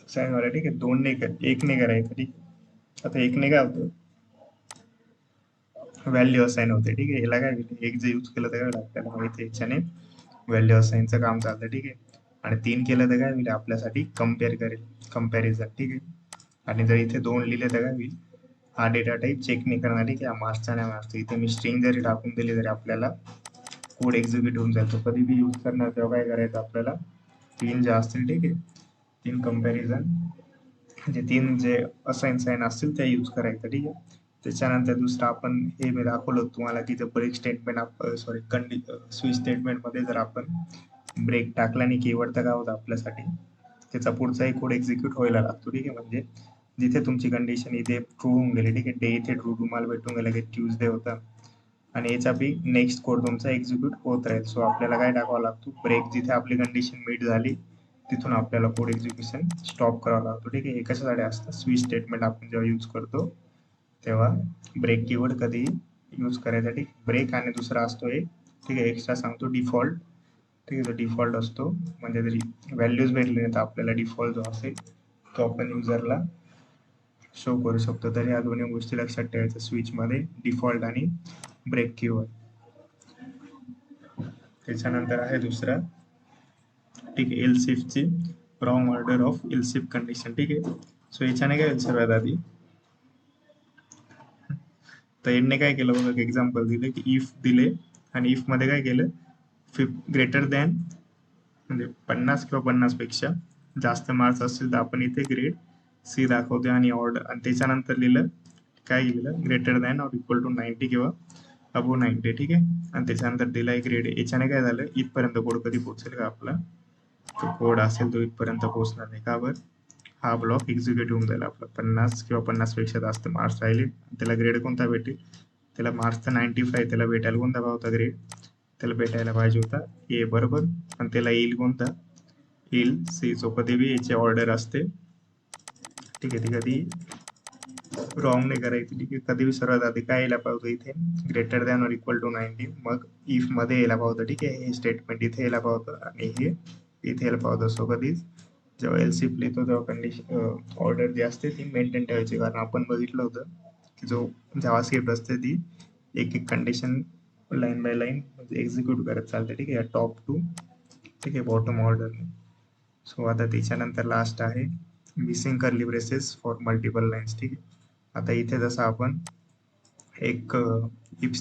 वाला. ठीक आहे, 2 नाही, 1 नाही करायचं. ठीक, आता 1 ने काय होतं, व्हॅल्यू असाइन होते. ठीक आहे, याला काय एक जे यूज केलं तर काय आपल्याला माहिती आहे, याच्याने व्हॅल्यू असाइनचं काम चालतं. ठीक आहे, आणि 3 केलं तर काय होईल आपल्यासाठी कम्पेअर करेल, कम्पॅरिझन. ठीक आहे. आणि जर इथे 2 लिहिले तर काय होईल, हा डेटा टाईप चेक नाही करणार. ठीक आहे, मार्क्सचा नाही मार्क्स. इथे मी स्ट्रिंग जरी टाकून दिली तरी आपल्याला कोड एक्झिक्यूट होऊन जातो. कधी बी यूज करणार तेव्हा काय करायचं आपल्याला, 3 जे असतील, ठीक आहे, 3 कम्पॅरिझन म्हणजे 3 जे असाइन साइन असतील त्या यूज करायचं. ठीक आहे. त्याच्यानंतर दुसरं आपण हे मी दाखवलं तुम्हाला की ब्रेक स्टेटमेंट, सॉरी स्विच स्टेटमेंटमध्ये जर आपण ब्रेक टाकला आणि कीवर्ड तर काय होतं आपल्यासाठी, त्याचा पुढचाही कोड एक्झिक्यूट व्हायला लागतो. ठीक आहे. म्हणजे जिथे तुमची कंडिशन इथे ट्रू होऊन गेली, ठीक आहे, डे इथे ट्रू तुम्हाला भेटून गेलं की ट्यूजडे होता, आणि याचा बी नेक्स्ट कोड तुमचा एक्झिक्यूट होत राहील. सो आपल्याला काय टाकावं लागतो, ब्रेक जिथे आपली कंडिशन मीट झाली तिथून आपल्याला कोड एक्झिक्युशन स्टॉप करावा लागतो. ठीक आहे. हे कशासाठी असतं, स्विच स्टेटमेंट आपण जेव्हा यूज करतो तेव्हा ब्रेक कीवर्ड कधी यूज करायसाठी. ब्रेक आणि दुसरा असतो एक, ठीक आहे, एक्स्ट्रा सांगतो, डिफॉल्ट. ठीक आहे, तो डिफॉल्ट असतो, म्हणजे जरी व्हॅल्यूज भेटले नाही तर आपल्याला डिफॉल्ट जो असेल तो आपण युजरला शो करू शकतो. तर या दोन्ही गोष्टी लक्षात ठेवायच्या स्विचमध्ये, डिफॉल्ट आणि ब्रेक कीवर्ड. त्याच्यानंतर आहे दुसरा, ठीक आहे, एल्सिफची wrong order of else if condition. ठीक आहे. सो याच्याने काय होईल सर्वात आधी, तर यांनी काय केलं बघा, एक्झाम्पल दिले की इफ दिले आणि इफ मध्ये काय केलं, ग्रेटर दॅन म्हणजे 50 किंवा 50 पेक्षा जास्त मार्क्स असतील तर आपण इथे ग्रेड सी दाखवतो आणि ऑर्डर, आणि त्याच्यानंतर लिहिलं काय लिहिलं, greater than or equal to 90 किंवा अबो 90. ठीक आहे. आणि त्याच्यानंतर दिलाय ग्रेड. याच्याने काय झालं, इथपर्यंत कोड कधी पोहोचेल का आपला, तो कोड असेल तो इथपर्यंत पोहोचणार नाही. का बरं, हा ब्लॉक एक्झिक्यूट होऊन जाईल आपला. 50 किंवा 50 पेक्षा जास्त मार्क्स राहिले, त्याला ग्रेड कोणता भेटेल, त्याला मार्क्स तर 95, त्याला भेटायला कोणता होता ग्रेड, त्याला भेटायला पाहिजे होता ए, बरोबर. आणि त्याला येईल कोणता, येईल सी. जो कधी बी याची ऑर्डर असते, ठीक आहे, ती कधी रॉंग नाही करायची. ठीक आहे. कधी बी सर्वात आधी काय यायला पाहिजे इथे, greater than or equal to 90, मग इफ मध्ये यायला पाहिजे. ठीक आहे, हे स्टेटमेंट इथे यायला पाहिजे आणि हे इथे यायला पाहिजे. सो कधीच जेव्हा एल्सिफ लिहितो तेव्हा कंडिशन ऑर्डर जी असते ती मेंटेन ठेवायची, कारण आपण बघितलं होतं की जो जावास्क्रिप्ट असते ती एक एक कंडिशन लाईन बाय लाईन म्हणजे एक्झिक्यूट करत चालते. ठीक आहे, टॉप टू, ठीक आहे, बॉटम ऑर्डरने. सो आता त्याच्यानंतर लास्ट आहे missing curly braces for multiple lines. ठीक आहे. आता इथे जसं आपण एक इफ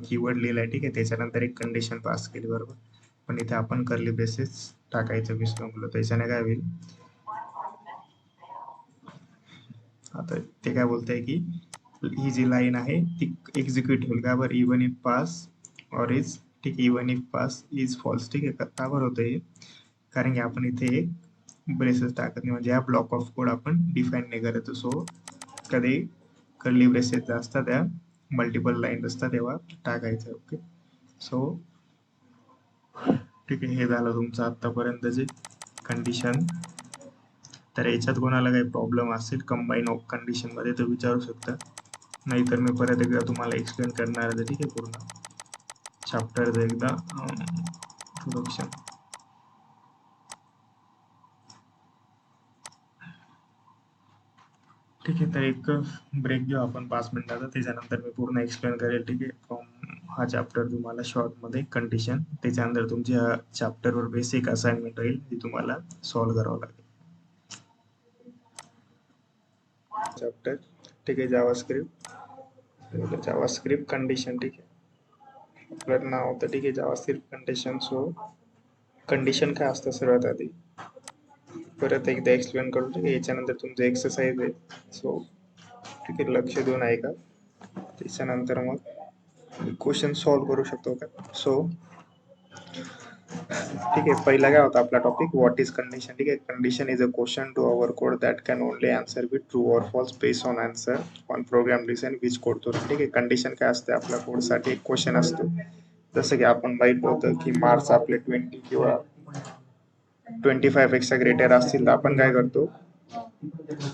कीवर्ड लिहिलाय, ठीक आहे, त्याच्यानंतर एक कंडिशन पास केली, बरोबर, पण इथे आपण कर्ली ब्रेसेस टाकायचं विसरून गेलो. त्याच्याने काय होईल, आता ते काय बोलतंय की ही जी लाईन आहे ती एक्झिक्यूट होईल का बरं, इवन इफ पास और इज, ठीक, even if pass is false. ठीक आहे. का बरं होतं हे, कारण की आपण इथे एक ब्रेसेस टाकत नाही, म्हणजे हा ब्लॉक ऑफ कोड आपण डिफाईन नाही करत. सो कधी कर्ली ब्रेसेस असतात त्या मल्टिपल लाईन असतात तेव्हा टाकायचं. ओके. सो ठीक आहे, हे झालं तुमचं आतापर्यंतचे कंडिशन. तर याच्यात कोणाला काही प्रॉब्लेम असेल कंबाईन ऑफ कंडिशन मध्ये तर विचारू शकता, नाहीतर मी परत एकदा तुम्हाला एक्सप्लेन करणार आहे. ठीक आहे, पूर्ण चॅप्टरचं एकदा इंट्रोडक्शन. ठीक आहे. तर एक ब्रेक घेऊ आपण 5 मिनिटाचा, त्याच्यानंतर मी पूर्ण एक्सप्लेन करेल. ठीक आहे, फ्रॉम हा चॅप्टर तुम्हाला शॉर्टमध्ये कंडिशन, त्याच्यानंतर तुमच्या चॅप्टरवर बेसिक असाइनमेंट राहील जी तुम्हाला सॉल्व्ह करावं लागेल. चॅप्टर, ठीक आहे, जावास्क्रिप्ट कंडिशन. ठीक आहे, आपलं नाव होतं, ठीक आहे, जावास्क्रिप्ट कंडिशन. सो कंडिशन काय असतं सर्वात आधी परत एकदा एक्सप्लेन करू. ठीक आहे, याच्यानंतर तुमचं एक्सरसाइज आहे. सो ठीक आहे, लक्ष देऊन ऐका. त्याच्यानंतर मग क्वेश्चन सॉल्व्ह करू शकतो का. सो ठीक आहे, पहिला काय होता आपला टॉपिक, व्हॉट इज कंडिशन. ठीक आहे, condition is a question to our code that can only answer with true or false based on answer on program design which code तो. ठीक आहे, कंडिशन काय असते, आपल्या कोडसाठी एक क्वेश्चन असतो. जसं की आपण बघितलं होतं की मार्क्स आपले 20 किंवा 25 पेक्षा ग्रेटर असतील तर आपण काय करतो,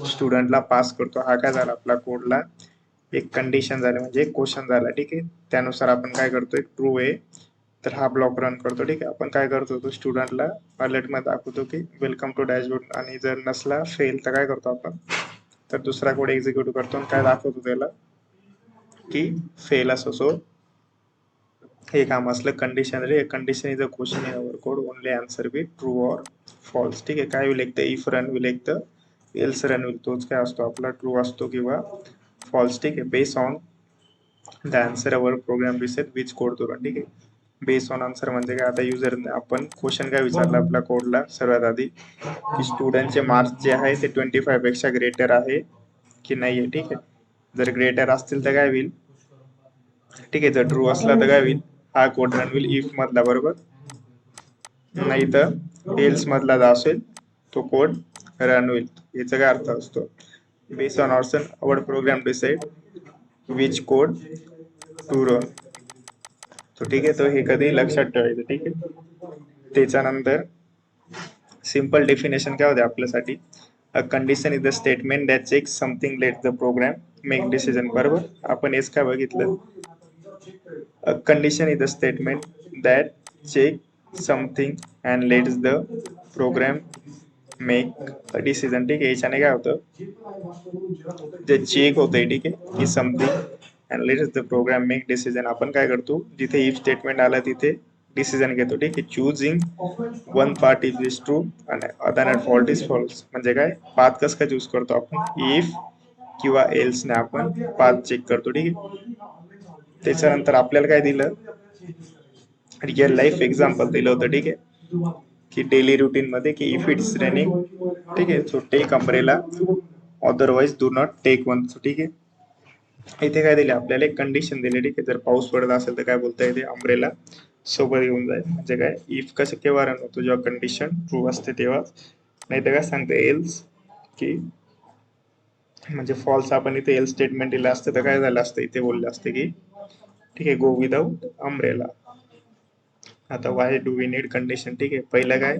स्टुडंटला पास करतो. हा काय झाला आपला कोडला एक कंडिशन झाली, म्हणजे एक क्वेश्चन झाला. ठीक आहे, त्यानुसार आपण काय करतो, एक ट्रू आहे तर हा ब्लॉक रन करतो. ठीक आहे, आपण काय करतो, तो स्टुडंटला अलर्ट मध्ये दाखवतो की वेलकम टू डॅशबोर्ड, आणि जर नसला फेल तर काय करतो आपण, तर दुसरा कोड एक्झिक्यूट करतो आणि काय दाखवतो त्याला की फेल असो. सो हे काम असलं कंडिशन. रे condition is a question in our code only answer with true or false. ठीक आहे, काय होईल एक तर इफ रन होईल एक तर एल्स रन होईल. तोच काय असतो आपला ट्रू असतो किंवा फॉल्स. ठीक आहे, base on the answer our program reset which code to run. ठीक आहे, बेस ऑन आन्सर म्हणजे काय, आता युजर आपण क्वेश्चन काय विचारला आपल्या कोडला सर्वात आधी की स्टुडंटचे मार्क्स जे आहे ते 25 पेक्षा ग्रेटर आहे की नाही आहे. ठीक आहे, जर ग्रेटर असतील तर काय होईल, ठीक आहे, जर ट्रू असला तर काय होईल, हा कोड रन होईल इफ मधला, बरोबर. नाही तर एल्स मधला जो असेल तो कोड रन होईल. याचा काय अर्थ असतो, base on our program decide which code to run. तो ठीक आहे, तो हे कधी लक्षात ठेवायचं. ठीक आहे, त्याच्यानंतर सिंपल डेफिनेशन काय होते आपल्यासाठी, a condition is the statement that check something let the program make decision. बरोबर, आपण हेच काय बघितलं, a condition is the statement that check something and lets the program make a decision. ठीक आहे, याच्याने काय होतं, जे चेक होतंय, ठीक आहे, की something and lets the program make decision. आपण काय करतो, जिथे इफ स्टेटमेंट आला तिथे डिसिजन घेतो. ठीक आहे, choosing one part is true आणि अदर फॉल्ट इज फॉल्स. म्हणजे काय, पाथ कसं काय चूज करतो आपण, इफ किंवा एल्स ने आपण पाथ चेक करतो. ठीक आहे, त्याच्यानंतर आपल्याला काय दिलं, रिअल लाईफ एक्झाम्पल दिलं होतं. ठीक आहे, की डेली रुटीन मध्ये की इफ इट्स रेनिंग, ठीक आहे, so take umbrella otherwise do not take one. ठीक आहे, इथे काय दिले आपल्याला, एक कंडिशन दिली. ठीक आहे, जर पाऊस पडत असेल तर काय बोलता येते, अम्ब्रेला सोबत घेऊन जाईल. म्हणजे काय, इफ कसं केव्हा रन होतो, जेव्हा कंडिशन ट्रू असते तेव्हा. नाही तर काय सांगते एल्स, की म्हणजे फॉल्स. आपण इथे एल्स स्टेटमेंट दिलं असतं तर काय झालं असतं, इथे बोललं असतं की ठीक आहे, गो विदाउट अम्ब्रेला. आता why do we need condition. ठीक आहे, पहिलं काय,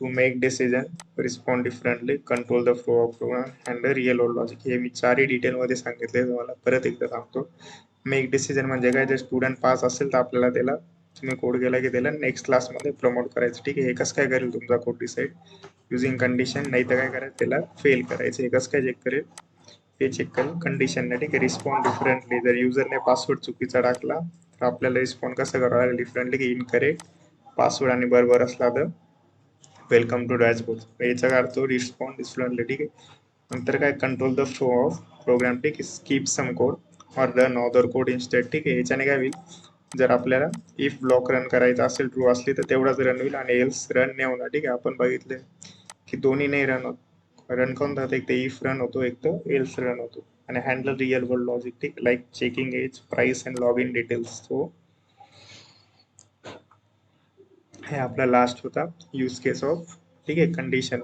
to make decision, respond differently, control the flow of program and real world logic. हे मी चारही डिटेलमध्ये सांगितले तुम्हाला, परत एकदा सांगतो. मेक डिसिजन म्हणजे काय, जर स्टुडंट पास असेल तर आपल्याला त्याला, तुम्ही कोड केला की त्याला नेक्स्ट क्लासमध्ये प्रमोट करायचं. ठीक आहे, हे कसं काय करेल तुमचा कोड डिसाईड, युझिंग कंडिशन. नाही तर काय करायचं, त्याला फेल करायचं. हे कसं काय चेक करेल, हे चेक करेल कंडिशनने. ठीक आहे, रिस्पॉन्ड डिफरंटली, जर युजरने पासवर्ड चुकीचा टाकला तर आपल्याला रिस्पॉन्ड कसं करावं लागेल, डिफरंटली, की इनकरेक्ट पासवर्ड आणि बरोबर असला तर वेलकम टू डॅशबोर्ड. याचा अर्थ रिस्पॉन्ड डिफरंटली. ठीक आहे, नंतर काय, control the flow of program. ठीक आहे, skip some code or run other code instead. ठीक आहे, याच्याने काय होईल, जर आपल्याला इफ ब्लॉक रन करायचा असेल, ट्रू असली तर तेवढाच रन होईल आणि एल्स रन नाही होणार. ठीक आहे, आपण बघितले की दोन्ही नाही रन होत. रन कोण राहतं, एक तर इफ रन होतो, एक तर एल्स रन होतो. आणि हँडल रिअल वर्ल्ड लॉजिक. ठीक, like checking age, price and log in details. So हे आपला लास्ट होता यूज केस ऑफ, ठीक आहे, कंडिशन.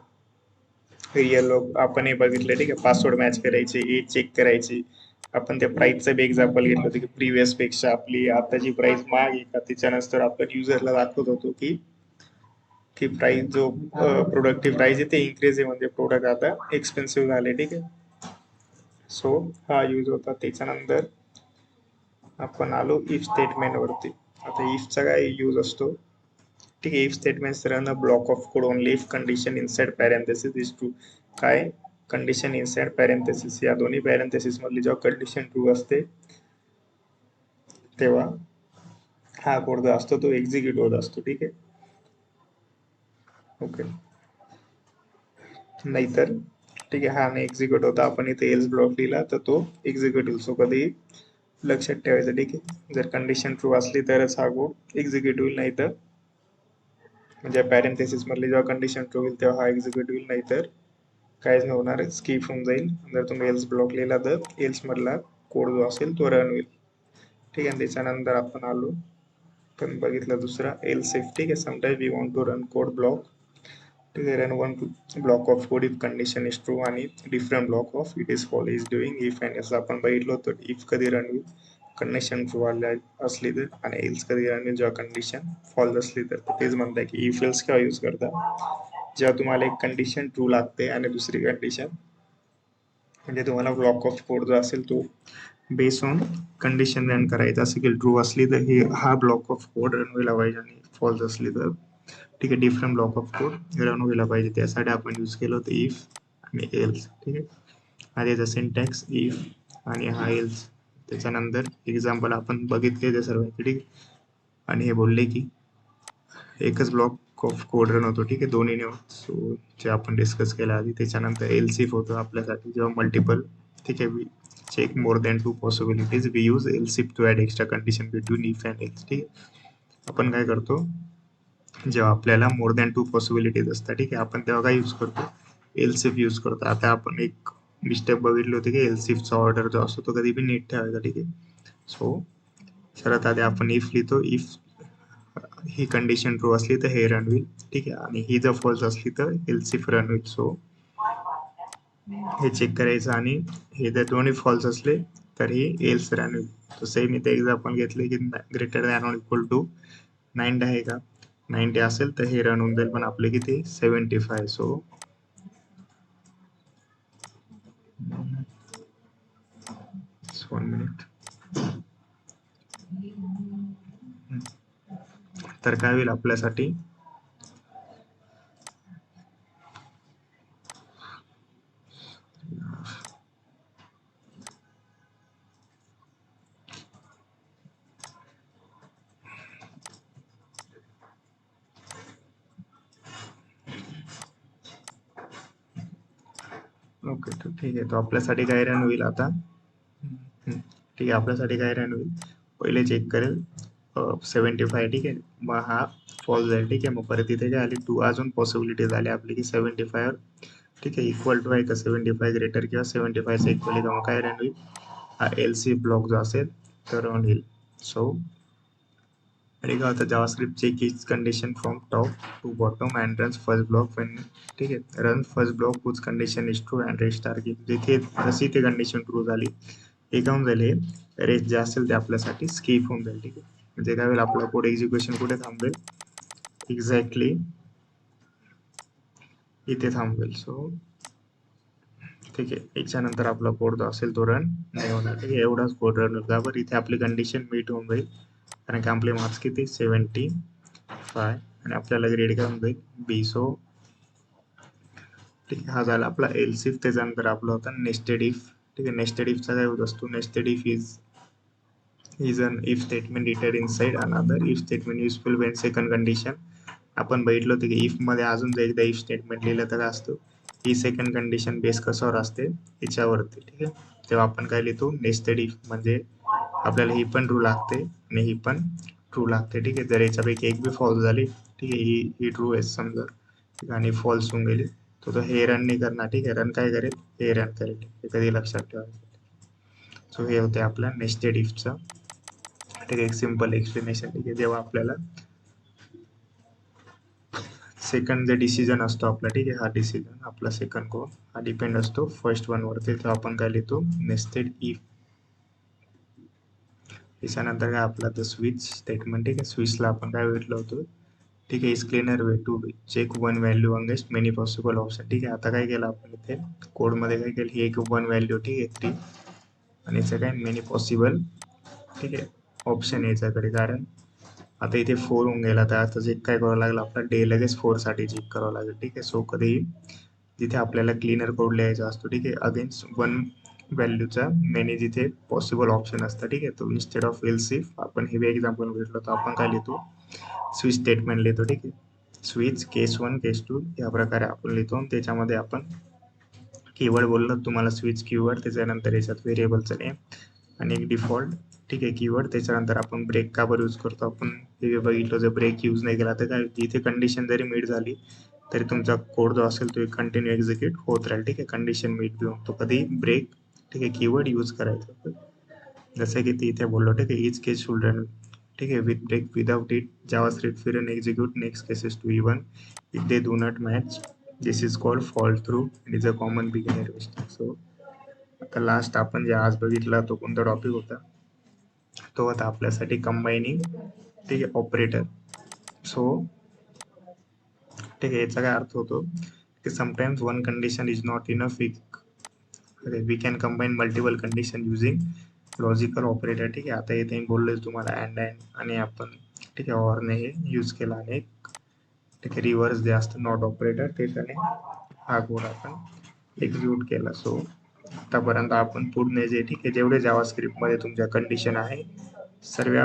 रिअल आपण हे बघितलं. ठीक आहे, पासवर्ड मॅच करायचे, एज चेक करायची. आपण त्या प्राइसचं बी एक्झाम्पल घेतलं होतं की प्रिव्हियस पेक्षा आपली आताची प्राइस महाग आहे का, त्याच्यानंतर आपण युजरला दाखवत होतो की प्राइस जो प्रोडक्टची प्राइस आहे ते इन्क्रीज आहे, म्हणजे प्रोडक्ट आता एक्सपेन्सिव्ह झाले. ठीक आहे, सो हा यूज होता. त्याच्यानंतर आपण आलो इफ स्टेटमेंट वरती. आता इफचा काय यूज असतो, ठीक आहे, if statements run a block of code only if condition inside parenthesis is true. काय, कंडिशन इनसाइड पॅरेंथेसिस, या दोन्ही पॅरेंथेसिस मधली जेव्हा कंडिशन ट्रू असते तेव्हा हा कोड जो असतो तो एक्झिक्यूट होत असतो. ठीक आहे, ओके. नाहीतर ठीक आहे, हा नाही एक्झिक्यूट होता, आपण इथे एल्स ब्लॉक लिहिला तर तो एक्झिक्यूट होईल. सो कधी लक्षात ठेवायचं. ठीक आहे, जर कंडिशन ट्रू असली तरच हा कोड एक्झिक्यूट होईल, नाही तर म्हणजे पॅरेंथेसिस मधली जेव्हा कंडिशन ट्रू होईल तेव्हा हा एक्झिक्यूट होईल, नाही तर काहीच नाही होणार, स्किप होऊन जाईल. जर तुम्ही एल्स ब्लॉक लिहिला तर एल्स मधला कोड जो असेल तो रन होईल. ठीक आहे, त्याच्यानंतर आपण आलो, पण बघितलं दुसरा एल्स इफ. ठीक आहे, sometimes we want to run code block. ठीक आहे, run one block of code if condition is true आणि different block of it is false is doing if and else. आपण बघितलं होतं इफ कधी रन होईल, कंडिशन ट्रू असली तर, आणि एल्स कधी रन होईल जेव्हा कंडिशन फॉल्स असली तर. तेच म्हणताय की इफ एल्स केव्हा यूज करता, जेव्हा तुम्हाला एक कंडिशन ट्रू लागते आणि दुसरी कंडिशन, म्हणजे तुम्हाला ब्लॉक ऑफ कोड जो असेल तो बेस ऑन कंडिशन रन करायचा असेल की ट्रू असली तर हे हा ब्लॉक ऑफ कोड रन व्हायला पाहिजे, आणि फॉल्स असली तर ठीक आहे different block of code run व्हायला पाहिजे. त्यासाठी आपण यूज केलं होतं इफ आणि एल्स. ठीक आहे, हा त्याचा सिंटॅक्स इफ आणि हा एल्स. त्याच्यानंतर एक्झाम्पल आपण बघितले ते सर्व. ठीक आहे, आणि हे बोलले की एकच ब्लॉक कोड रन होतो, ठीक आहे, दोन्हीने होत. सो जे आपण डिस्कस केलं आधी. त्याच्यानंतर एल्सिफ होतं आपल्यासाठी जेव्हा मल्टिपल, ठीक आहे, check more than 2 possibilities, we use else if to add extra condition between if and else. ठीक आहे, आपण काय करतो जेव्हा आपल्याला मोर दॅन 2 पॉसिबिलिटीज असतात, ठीक आहे, आपण तेव्हा काय यूज करतो, एल्सिफ यूज करतो. आता आपण एक मिस्टेक बघितली होती की एल्सिफचा ऑर्डर जो असतो तो कधी बी नीट ठेवायचा, ठीक आहे. सो सर्वात आधी आपण इफ लिहितो, इफ ही कंडिशन ट्रू असली तर हे रन होईल, ठीक आहे, आणि ही जर फॉल्स असली तर एल्सिफ रन होईल. सो हे चेक करायचं, आणि हे जर दोन्ही फॉल्स असले तर ही एल्स रन होईल. तर सेम इथे एक्झाम्पल घेतले की greater than or equal to 90 आहे का, 90 असेल तर हे रन होऊन जाईल, पण आपले किती 75. So 1 minute. तर काय होईल आपल्यासाठी, ओके, तर ठीक आहे, तो आपल्यासाठी काय रन होईल आता, ठीक आहे, आपल्यासाठी काय रन होईल, पहिले चेक करेल 75, ठीक आहे, मग हा फॉल्स जाईल, ठीक आहे, मग परत इथे काय आली 2, अजून पॉसिबिलिटी झाली आपली की 75, ठीक आहे, इक्वल टू आहे का 75 ग्रेटर किंवा 75 इक्वल आहे का, मग काय रन होईल, हा एलसी ब्लॉक जो असेल तर रन होईल. सो आणि काय होतं, JavaScript check is condition from top to bottom and runs first block when, ठीक आहे, run first block whose condition is true and restart game. जिथे जशी ते कंडिशन ट्रू झाली हे काय होऊन जाईल, हे रेस्ट जे असेल ते आपल्यासाठी स्किप होऊन जाईल, ठीक आहे, म्हणजे काय होईल, आपला कोड एक्झिक्युशन कुठे थांबेल, एक्झॅक्टली इथे थांबेल. सो ठीक आहे, याच्यानंतर आपला कोड जो असेल तो रन नाही होणार, ठीक आहे, एवढाच कोड रन होईल. बरोबर, इथे आपली कंडिशन मीट होऊन जाईल, कारण की आपले मार्क्स किती 75, आणि आपल्याला ग्रेड काय होऊन जाईल बी. सो ठीक आहे, हा झाला आपला एल्सिफ. त्याच्यानंतर आपला होता नेस्टेड इफ, ठीक आहे, नेस्टेड इफचा काय होत असतो, nested if is an if statement return inside another if statement useful Wien second condition. आपण बघितलं होतं की इफ मध्ये अजून जर एकदा इफ स्टेटमेंट लिहिलं तर काय असतं, ही सेकंड कंडिशन बेस कशावर असते, याच्यावरती, ठीक आहे. तेव्हा आपण काय लिहितो, नेस्टेड इफ म्हणजे आपल्याला ही पण ट्रू लागते आणि ही पण ट्रू लागते, ठीक आहे. जर याच्यापैकी एक बी फॉल्स झाली, ठीक आहे, ही ट्रू आहे समजा, ठीक आहे, आणि फॉल्स होऊन गेली, तो हे रन नाही करणार, ठीक आहे, रन काय करेल, हे रन करेल, हे कधी लक्षात ठेवायचं. सो हे होते आपल्या नेस्टेड इफचं, ठीक आहे, एक सिम्पल एक्सप्लेनेशन, ठीक आहे. जेव्हा आपल्याला सेकंड जे डिसिजन असतो आपला, ठीक आहे, हा डिसिजन आपला सेकंड कोड हा डिपेंड असतो फर्स्ट वन वरती, तर आपण काय लिहितो, नेस्टेड इफ. त्याच्यानंतर काय आपला द स्विच स्टेटमेंट, ठीक आहे, स्विचला आपण काय भेटलं होतं, ठीक आहे, is cleaner way to check one value against many possible option, ठीक आहे. आता काय केलं आपण इथे कोडमध्ये काय केलं, ही एक वन व्हॅल्यू, ठीक आहे, 3, आणि याचं काय मेनी पॉसिबल, ठीक आहे, ऑप्शन याच्याकडे, कारण आता इथे 4 होऊन गेला, तर आता चेक काय करावं लागलं, आपला डे लगेच 4 साठी चेक करावं लागेल, ठीक आहे. सो कधी जिथे आपल्याला क्लीनर कोड लिहायचा असतो, ठीक आहे, अगेन्स्ट वन व्हॅल्यूचा मेनी जिथे पॉसिबल ऑप्शन असतं, ठीक आहे, तो इन्स्टेड ऑफ एल्स इफ आपण हे एक्झाम्पल घेतलं तर आपण काय लिहितो, स्विच स्टेटमेंट लिहितो, ठीक आहे. स्विच केस 1 केस 2 या प्रकारे आपण लिहितो. त्याच्यामध्ये आपण कीवर्ड बोललो तुम्हाला, स्विच कीवर्ड, त्याच्यानंतर याच्यात व्हेरिएबलचं नेम आणि एक डिफॉल्ट, ठीक आहे, कीवर्ड. त्याच्यानंतर आपण ब्रेक का बरं यूज करतो, आपण हे बघितलं, जर ब्रेक यूज नाही केला तर काय, जिथे कंडिशन जरी मीट झाली तरी तुमचा कोड जो असेल तो कंटिन्यू एक्झिक्यूट होत राहील, ठीक आहे, कंडिशन मीट घेऊन, तो कधी ब्रेक, ठीक आहे, कीवर्ड यूज करायचा. जसं की इथे बोललो, ठीक आहे, इच केस शुड रन, ठीक आहे, with break without it JavaScript will run execute next cases to even if they do not match. This is called fall through and is a common beginner mistake. So आता लास्ट आपण जे आज बघितला तो कोणता टॉपिक होता, तो होता आपल्यासाठी कंबाईनिंग, ठीक आहे, ऑपरेटर. सो ठीक आहे, याचा काय अर्थ होतो की sometimes one condition is not enough, we can combine multiple condition using logical operator, ठीक आहे. आता इथे बोललोय तुम्हाला अँड आणि आपण, ठीक आहे, ऑरने हे यूज केला, आणि ठीक आहे, रिव्हर्स जे असतं नॉट ऑपरेटर, त्याच्याने हा कोड आपण एक्झिक्यूट केला. सो आतापर्यंत आपण पूर्ण जे, ठीक आहे, जेवढे जावास्क्रिप्टमध्ये तुमच्या कंडिशन आहे सर्व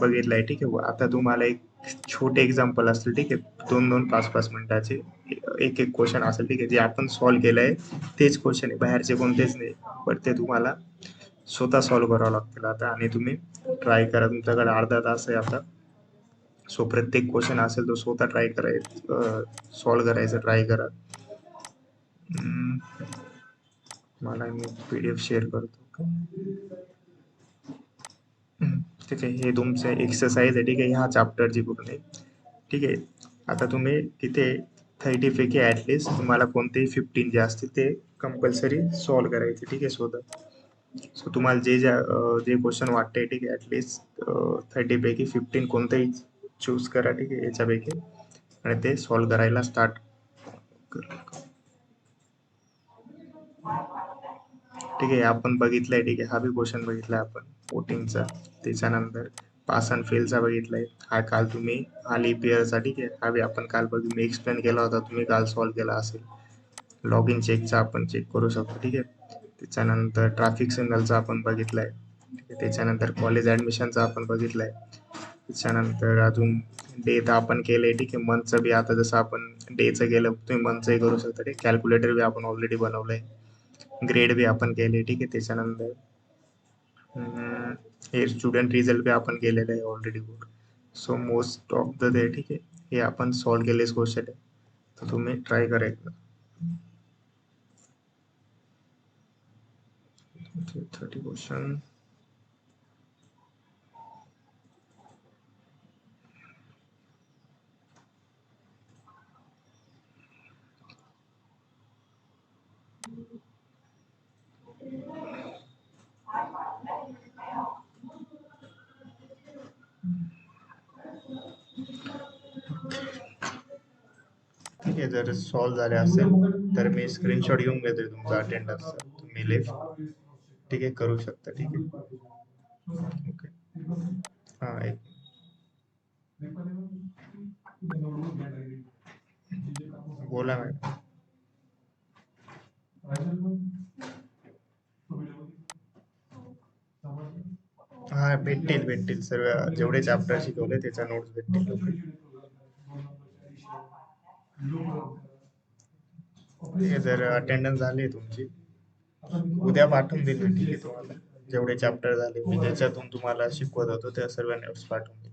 बघितलं आहे, ठीक आहे. आता तुम्हाला एक छोटे एक्झाम्पल असतील, ठीक आहे, 2-2, 5-5 मिनिटाचे एक एक क्वेश्चन असेल, ठीक आहे, जे आपण सॉल्व्ह केलंय तेच क्वेश्चन आहे, बाहेरचे कोणतेच नाही, पण ते तुम्हाला स्वतः सॉल्व्ह करावं लागतील आता. आणि तुम्ही ट्राय करा, तुमच्याकडे अर्धा तास आहे आता. सो प्रत्येक क्वेश्चन असेल तो स्वतः ट्राय करायचं, सॉल्व्ह करायचं ट्राय करा. मला मी PDF शेअर करतो. ठीक आहे, हे तुमचं एक्सरसाइज आहे, ठीक आहे, ह्या चॅप्टरची पूर्ण आहे, ठीक आहे. आता तुम्ही तिथे 30 पैकी ॲटलिस्ट तुम्हाला कोणतेही 15 जे असतील ते कंपल्सरी सॉल्व्ह करायचे, ठीक आहे, स्वतः. सो तुम्हाला जे क्वेश्चन वाटते, ठीक आहे, ॲटलिस्ट 30 पैकी 15 कोणतेही चूज करा, ठीक आहे, याच्यापैकी, आणि ते सॉल्व्ह करायला स्टार्ट करा. ठीक आहे, आपण बघितलंय, ठीक आहे, हा बी क्वेश्चन बघितलाय आपण वोटिंगचा. त्याच्यानंतर पास अँड फेलचा बघितलाय, हा काल तुम्ही, हा लीप इयरचा, ठीक आहे, हा बी आपण काल मी एक्सप्लेन केला होता, तुम्ही काल सॉल्व्ह केला असेल. लॉग इन चेकचा आपण चेक करू शकतो, ठीक आहे. त्याच्यानंतर ट्रॅफिक सिग्नलचा आपण बघितलाय, ठीक आहे. त्याच्यानंतर कॉलेज ॲडमिशनचा आपण बघितलाय. त्याच्यानंतर अजून डेचं आपण केलंय, ठीक आहे. मंथचं बी आता जसं आपण डेचं केलं, तुम्ही मंथचंही करू शकता, ठीक. कॅल्क्युलेटर बी आपण ऑलरेडी बनवलंय. ग्रेड बी आपण केले, ठीक आहे. त्याच्यानंतर हे स्टुडंट रिझल्ट बी आपण केलेलं आहे already. So most of the day, ठीक आहे, हे आपण सॉल्व्ह केलेच क्वेश्चन आहे, तर तुम्ही ट्राय करा एकदा. 30 क्वेश्चन. ठीक आहे, जर सॉल्व्ह झाले असेल तर मी स्क्रीनशॉट घेऊन घेतोय तुमचा अटेंडन्सचा, तुम्ही लेफ्ट, ठीक आहे, करू शकता, ठीक आहे. ओके, हां, एक बोला मॅडम. हा, भेटतील सर्व, जेवढे चॅप्टर शिकवले त्याच्या नोट्स भेटतील. हे जर अटेंडन्स झाली तुमची, उद्या पाठवून देईल मी, ठीक आहे, तुम्हाला जेवढे चॅप्टर झाले मी ज्याच्यातून तुम्हाला शिकवत होतो त्या सर्व नोट्स पाठवून देईल.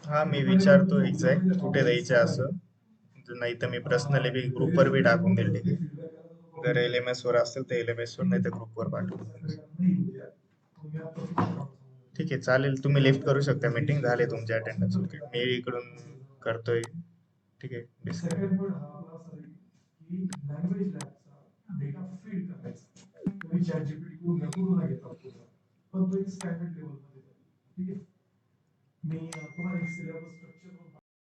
हा, मी विचारतो एक्झॅक्ट कुठे द्यायचे असं, नाही तर मी पर्सनली बी ग्रुपवर बी टाकून देईल, ठीक आहे. जर LMS वर असेल तर LMS वर, नाही तर ग्रुपवर पाठवून. ठीक आहे, चालेल, तुम्ही लिफ्ट करू शकता, मीटिंग झाले तुमचे अटेंडन्स, ओके, मी इकडून करतोय, ठीक आहे.